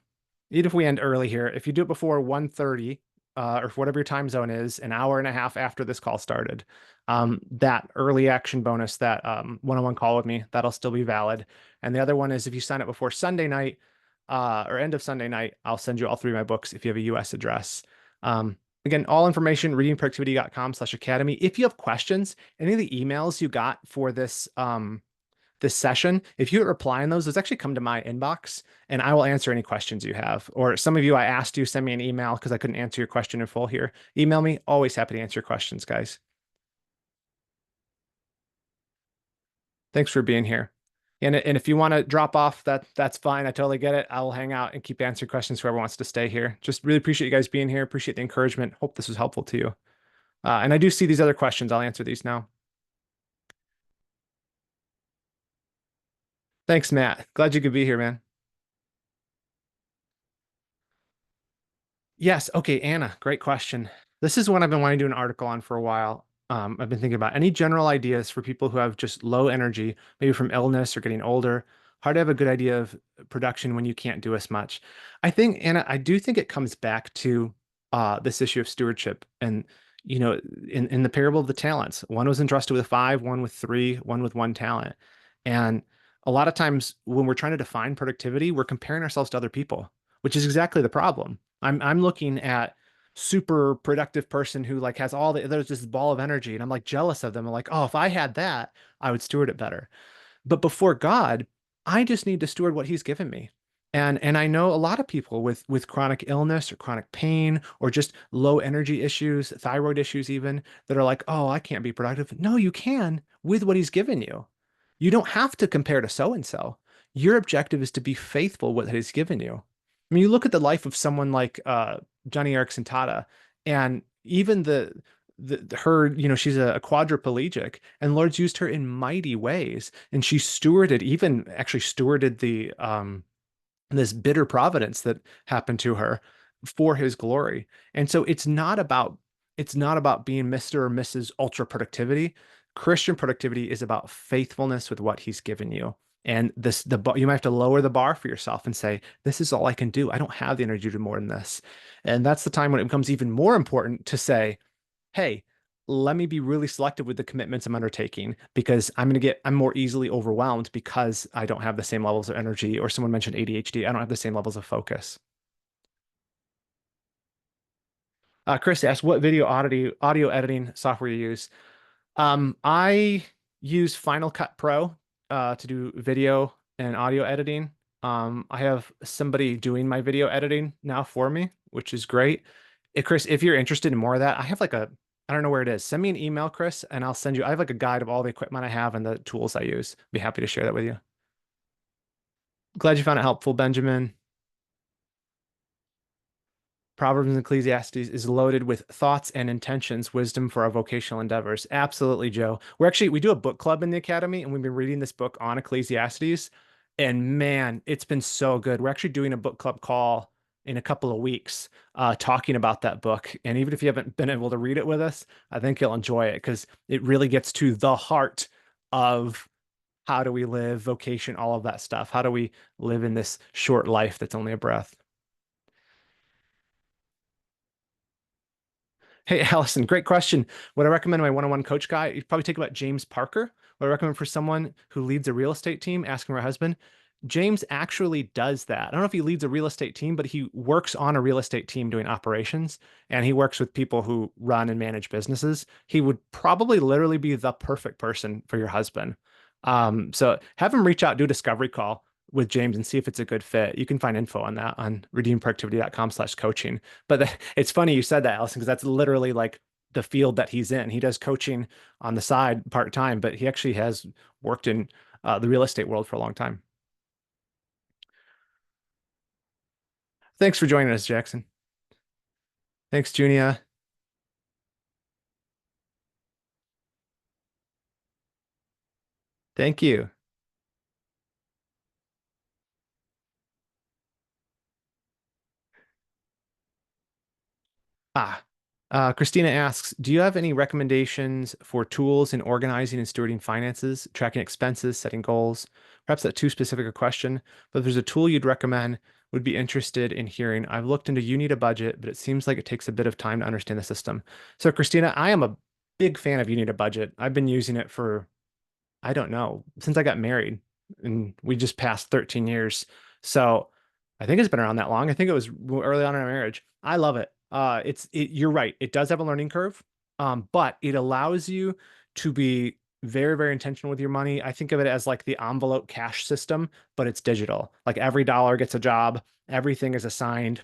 even if we end early here, if you do it before 1:30 or whatever your time zone is, an hour and a half after this call started, that early action bonus, that one-on-one call with me, that'll still be valid. And the other one is if you sign up before Sunday night or end of Sunday night, I'll send you all three of my books if you have a US address. Again, all information, redeemingproductivity.com/academy. If you have questions, any of the emails you got for this session, if you reply on those actually come to my inbox and I will answer any questions you have. Or some of you, I asked you, send me an email because I couldn't answer your question in full here. Email me. Always happy to answer your questions, guys. Thanks for being here. And if you want to drop off, that's fine. I totally get it. I will hang out and keep answering questions. Whoever wants to stay here. Just really appreciate you guys being here. Appreciate the encouragement. Hope this was helpful to you. And I do see these other questions. I'll answer these now. Thanks, Matt. Glad you could be here, man. Yes. Okay, Anna, great question. This is one I've been wanting to do an article on for a while. I've been thinking about any general ideas for people who have just low energy, maybe from illness or getting older. Hard to have a good idea of production when you can't do as much. I think, Anna, I do think it comes back to this issue of stewardship. And, in the parable of the talents, one was entrusted with five, one with three, one with one talent. And a lot of times when we're trying to define productivity, we're comparing ourselves to other people, which is exactly the problem. I'm looking at super productive person who like has there's this ball of energy and I'm like jealous of them. I'm like, oh, if I had that, I would steward it better. But before God, I just need to steward what he's given me. And I know a lot of people with chronic illness or chronic pain or just low energy issues, thyroid issues even, that are like, oh, I can't be productive. No, you can with what he's given you. You don't have to compare to so and so. Your objective is to be faithful with what he's given you. I mean, you look at the life of someone like Johnny Erickson Tata, and even the her, she's a quadriplegic, and Lord's used her in mighty ways, and she stewarded, even actually stewarded the this bitter providence that happened to her for his glory. And so it's not about being Mr. or Mrs. Ultra productivity. Christian productivity is about faithfulness with what he's given you. And you might have to lower the bar for yourself and say, this is all I can do. I don't have the energy to do more than this. And that's the time when it becomes even more important to say, hey, let me be really selective with the commitments I'm undertaking because I'm more easily overwhelmed because I don't have the same levels of energy, or someone mentioned ADHD. I don't have the same levels of focus. Chris asked what audio editing software you use. I use Final Cut Pro to do video and audio editing. I have somebody doing my video editing now for me, which is great. Chris, if you're interested in more of that, I don't know where it is. Send me an email, Chris, and I'll send you. I have like a guide of all the equipment I have and the tools I use. Be happy to share that with you. Glad you found it helpful, Benjamin. Proverbs and Ecclesiastes is loaded with thoughts and intentions, wisdom for our vocational endeavors. Absolutely, Joe. We do a book club in the academy, and we've been reading this book on Ecclesiastes. And man, it's been so good. We're actually doing a book club call in a couple of weeks, talking about that book. And even if you haven't been able to read it with us, I think you'll enjoy it because it really gets to the heart of how do we live, vocation, all of that stuff. How do we live in this short life that's only a breath? Hey, Allison, great question. Would I recommend my one-on-one coach guy? You'd probably take about James Parker. Would I recommend for someone who leads a real estate team, asking her husband? James actually does that. I don't know if he leads a real estate team, but he works on a real estate team doing operations, and he works with people who run and manage businesses. He would probably literally be the perfect person for your husband. So have him reach out, do a discovery call with James and see if it's a good fit. You can find info on that on redeemproductivity.com/coaching. It's funny you said that, Allison, because that's literally like the field that he's in. He does coaching on the side part time, but he actually has worked in the real estate world for a long time. Thanks for joining us, Jackson. Thanks, Junia. Thank you. Ah, Christina asks, do you have any recommendations for tools in organizing and stewarding finances, tracking expenses, setting goals? Perhaps that's too specific a question, but if there's a tool you'd recommend, would be interested in hearing. I've looked into You Need a Budget, but it seems like it takes a bit of time to understand the system. So, Christina, I am a big fan of You Need a Budget. I've been using it for, I don't know, since I got married, and we just passed 13 years. So I think it's been around that long. I think it was early on in our marriage. I love it. You're right. It does have a learning curve, but it allows you to be very, very intentional with your money. I think of it as like the envelope cash system, but it's digital. Like every dollar gets a job, everything is assigned.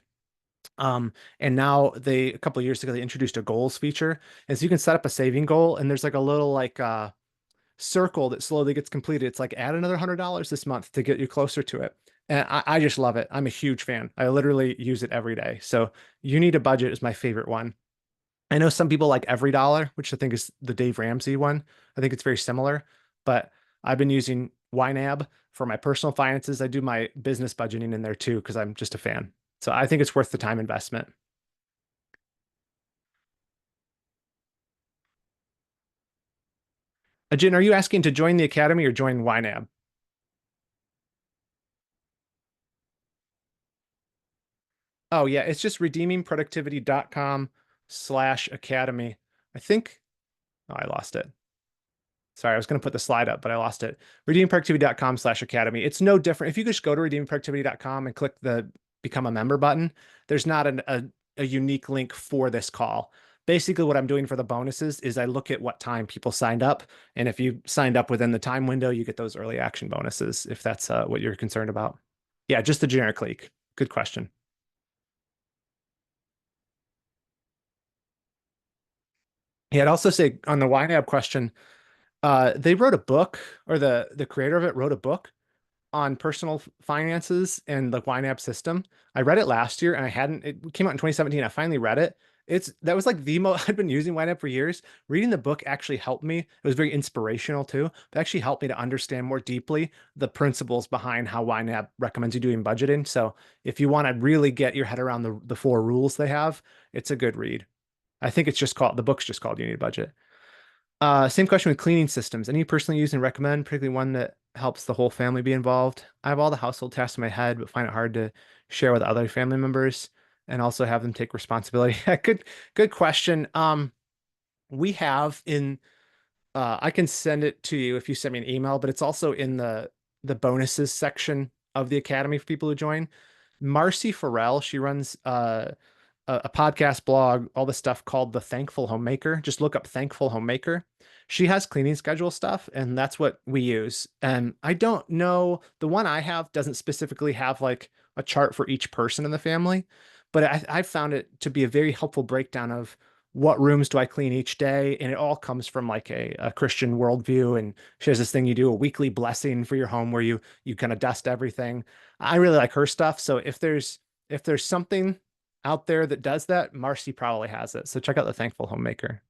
And now a couple of years ago, they introduced a goals feature. And so you can set up a saving goal, and there's like a little circle that slowly gets completed. It's like add another $100 this month to get you closer to it. And I just love it. I'm a huge fan. I literally use it every day. So You Need a Budget is my favorite one. I know some people like Every Dollar, which I think is the Dave Ramsey one. I think it's very similar, but I've been using YNAB for my personal finances. I do my business budgeting in there too, because I'm just a fan. So I think it's worth the time investment. Ajin, are you asking to join the academy or join YNAB? Oh yeah, it's just redeemingproductivity.com/academy. I think, oh, I lost it. Sorry, I was going to put the slide up, but I lost it. Redeemingproductivity.com/academy. It's no different. If you just go to redeemingproductivity.com and click the become a member button, there's not a unique link for this call. Basically, what I'm doing for the bonuses is I look at what time people signed up. And if you signed up within the time window, you get those early action bonuses, if that's what you're concerned about. Yeah, just the generic link. Good question. Yeah, I'd also say on the YNAB question, they wrote a book, or the creator of it wrote a book, on personal finances and the YNAB system. I read it last year and I hadn't, it came out in 2017. I finally read it. That was like the most, I'd been using YNAB for years. Reading the book actually helped me. It was very inspirational too, but actually helped me to understand more deeply the principles behind how YNAB recommends you doing budgeting. So if you want to really get your head around the four rules they have, it's a good read. I think the book's just called You Need a Budget. Same question with cleaning systems. Any you personally use and recommend, particularly one that helps the whole family be involved? I have all the household tasks in my head, but find it hard to share with other family members and also have them take responsibility. Good question. We have in I can send it to you if you send me an email, but it's also in the bonuses section of the Academy for people who join. Marcy Farrell, she runs a podcast blog, all the stuff called The Thankful Homemaker. Just look up Thankful Homemaker. She has cleaning schedule stuff, and that's what we use. And I don't know, the one I have doesn't specifically have like a chart for each person in the family, but I found it to be a very helpful breakdown of what rooms do I clean each day. And it all comes from like a Christian worldview. And she has this thing you do, a weekly blessing for your home where you kind of dust everything. I really like her stuff. So if there's something out there that does that, Marcy probably has it. So check out the Thankful Homemaker.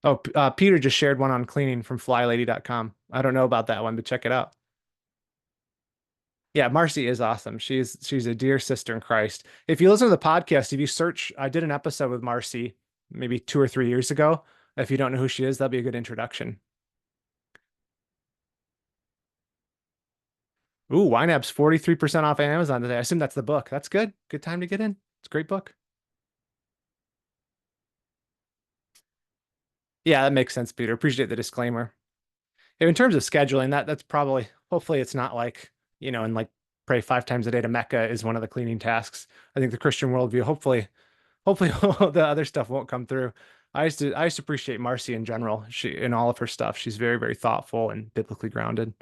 Oh, Peter just shared one on cleaning from flylady.com. I don't know about that one, but check it out. Yeah, Marcy is awesome. She's a dear sister in Christ. If you listen to the podcast, if you search, I did an episode with Marcy maybe 2 or 3 years ago. If you don't know who she is, that'd be a good introduction. Ooh, YNAB's 43% off Amazon today. I assume that's the book. That's good. Good time to get in. It's a great book. Yeah, that makes sense, Peter. Appreciate the disclaimer. In terms of scheduling, that's probably hopefully it's not like, and like pray 5 times a day to Mecca is one of the cleaning tasks. I think the Christian worldview, hopefully the other stuff won't come through. I used to appreciate Marcy in general. She in all of her stuff. She's very, very thoughtful and biblically grounded.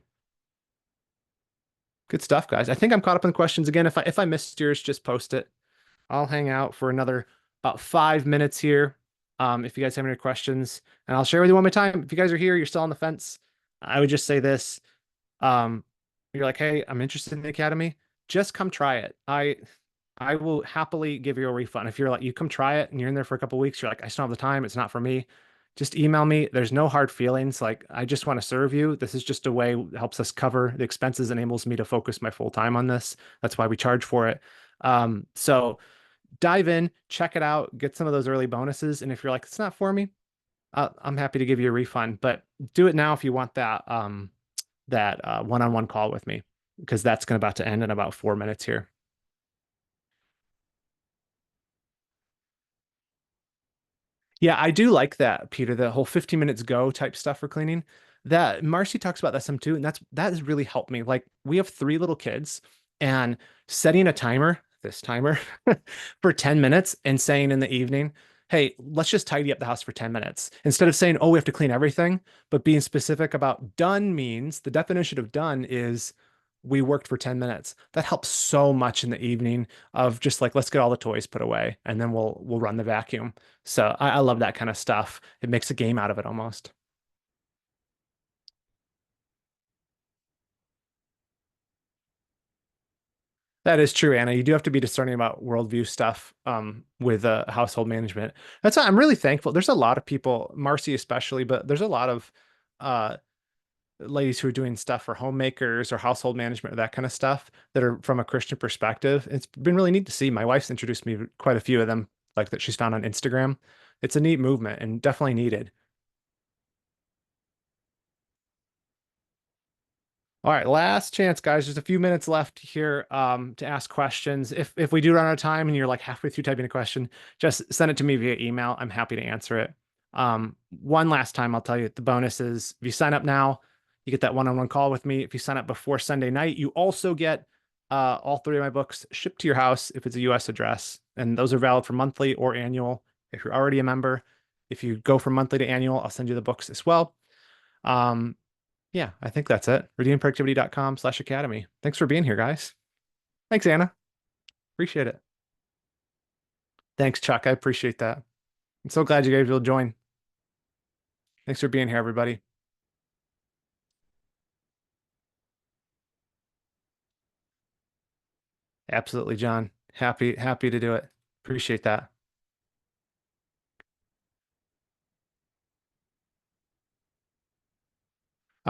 Good stuff, guys. I think I'm caught up in questions again. If I missed yours, just post it. I'll hang out for another about 5 minutes here. If you guys have any questions, and I'll share with you one more time. If you guys are here, you're still on the fence, I would just say this. Um, you're like, hey, I'm interested in the academy. Just come try it. I will happily give you a refund. If you're like, you come try it and you're in there for a couple of weeks, you're like, I just don't have the time. It's not for me. Just email me. There's no hard feelings. Like, I just want to serve you. This is just a way that helps us cover the expenses, enables me to focus my full time on this. That's why we charge for it. So dive in, check it out, get some of those early bonuses. And if you're like, it's not for me, I'm happy to give you a refund, but do it now if you want that one-on-one call with me, because that's going about to end in about 4 minutes here. Yeah, I do like that, Peter, the whole 15 minutes go type stuff for cleaning. That Marcy talks about that some too, and that has really helped me. Like we have 3 little kids and setting a timer, this timer, for 10 minutes and saying in the evening, hey, let's just tidy up the house for 10 minutes. Instead of saying, oh, we have to clean everything, but being specific about done means the definition of done is we worked for 10 minutes. That helps so much in the evening of just like, let's get all the toys put away and then we'll run the vacuum. So I love that kind of stuff. It makes a game out of it almost. That is true, Anna. You do have to be discerning about worldview stuff with household management. That's why I'm really thankful. There's a lot of people, Marcy especially, but there's a lot of uh, ladies who are doing stuff for homemakers or household management or that kind of stuff that are from a Christian perspective. It's been really neat to see. My wife's introduced me to quite a few of them, like that she's found on Instagram. It's a neat movement and definitely needed. All right, last chance, guys. There's a few minutes left here to ask questions. If we do run out of time and you're like halfway through typing a question, just send it to me via email. I'm happy to answer it. One last time, I'll tell you the bonus is if you sign up now, you get that one-on-one call with me. If you sign up before Sunday night, you also get all 3 of my books shipped to your house if it's a US address. And those are valid for monthly or annual if you're already a member. If you go from monthly to annual, I'll send you the books as well. Um, yeah, I think that's it. redeemingproductivity.com/academy. Thanks for being here, guys. Thanks, Anna. Appreciate it. Thanks, Chuck. I appreciate that. I'm so glad you guys will join. Thanks for being here, everybody. Absolutely, John. Happy to do it. Appreciate that.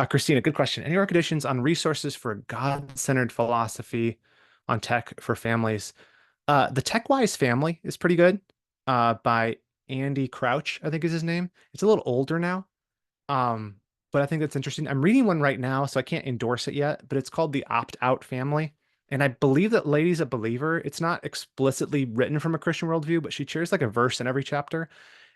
Christina, good question. Any recommendations on resources for a God-centered philosophy on tech for families? The TechWise Family is pretty good. By Andy Crouch, I think is his name. It's a little older now. Um, but I think that's interesting. I'm reading one right now, so I can't endorse it yet, but it's called The Opt-Out Family. And I believe that Lady's a believer. It's not explicitly written from a Christian worldview, but she shares like a verse in every chapter.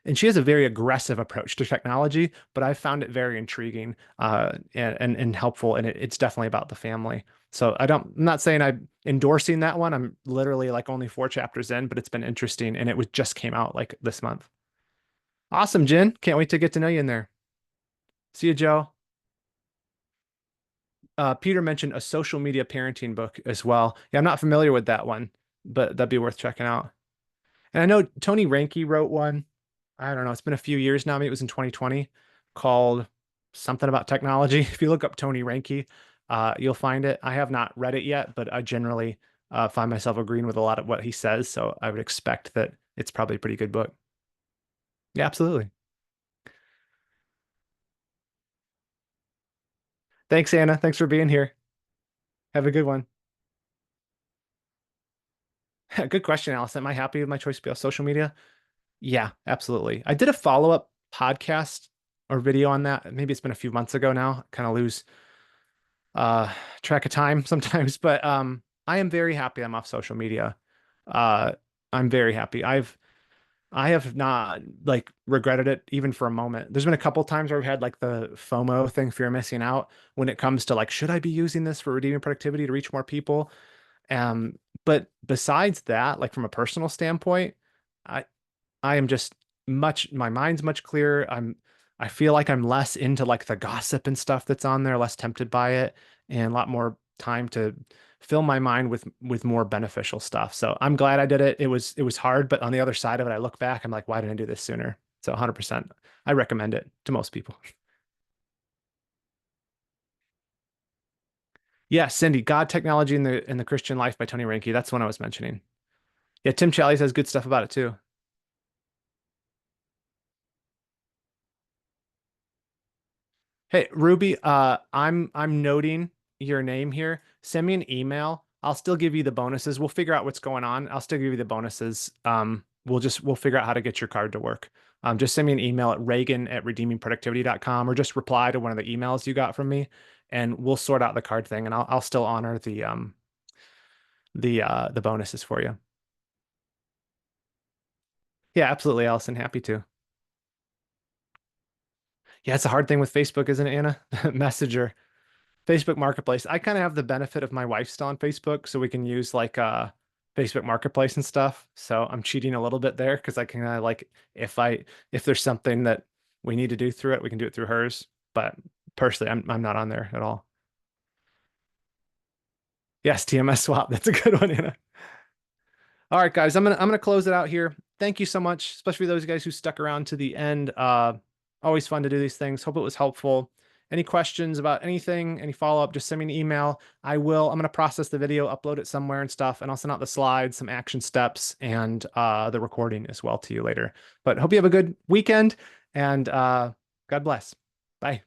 And she has a very aggressive approach to technology, but I found it very intriguing and helpful. And it's definitely about the family. So I'm not saying I'm endorsing that one. I'm literally like only 4 chapters in, but it's been interesting. And it was just came out like this month. Awesome, Jen. Can't wait to get to know you in there. See you, Joe. Peter mentioned a social media parenting book as well. Yeah, I'm not familiar with that one, but that'd be worth checking out. And I know Tony Reinke wrote one. I don't know. It's been a few years now. Maybe it was in 2020, called something about technology. If you look up Tony Reinke, you'll find it. I have not read it yet, but I generally find myself agreeing with a lot of what he says. So I would expect that it's probably a pretty good book. Yeah, absolutely. Thanks, Anna. Thanks for being here. Have a good one. Good question, Allison. Am I happy with my choice to be on social media? Yeah, absolutely. I did a follow-up podcast or video on that. Maybe it's been a few months ago now. Kind of lose uh track of time sometimes, but I am very happy I'm off social media. Uh I'm very happy. I have not like regretted it even for a moment. There's been a couple times where I've had like the FOMO thing, fear of missing out, when it comes to like, should I be using this for redeeming productivity to reach more people? Um, but besides that, like from a personal standpoint, I I am just my mind's much clearer. I feel like I'm less into like the gossip and stuff that's on there, less tempted by it, and a lot more time to fill my mind with more beneficial stuff. So I'm glad I did it. It was hard, but on the other side of it, I look back, I'm like, why didn't I do this sooner? So 100%, I recommend it to most people. Yeah, Cindy, God, Technology in the Christian Life by Tony Reinke. That's one I was mentioning. Yeah, Tim Challies has good stuff about it too. Hey, Ruby, I'm noting your name here. Send me an email. I'll still give you the bonuses. We'll figure out what's going on. I'll still give you the bonuses. We'll figure out how to get your card to work. Just send me an email at reagan@redeemingproductivity.com or just reply to one of the emails you got from me and we'll sort out the card thing and I'll still honor the bonuses for you. Yeah, absolutely, Allison. Happy to. Yeah, it's a hard thing with Facebook, isn't it, Anna? Messenger. Facebook Marketplace. I kind of have the benefit of my wife still on Facebook, so we can use like Facebook Marketplace and stuff. So I'm cheating a little bit there because I can like if there's something that we need to do through it, we can do it through hers. But personally, I'm not on there at all. Yes, TMS swap. That's a good one, Anna. All right, guys, I'm gonna close it out here. Thank you so much, especially those guys who stuck around to the end. Always fun to do these things. Hope it was helpful. Any questions about anything, any follow-up, just send me an email. I'm gonna process the video, upload it somewhere and stuff, and I'll send out the slides, some action steps, and the recording as well to you later. But hope you have a good weekend and God bless. Bye.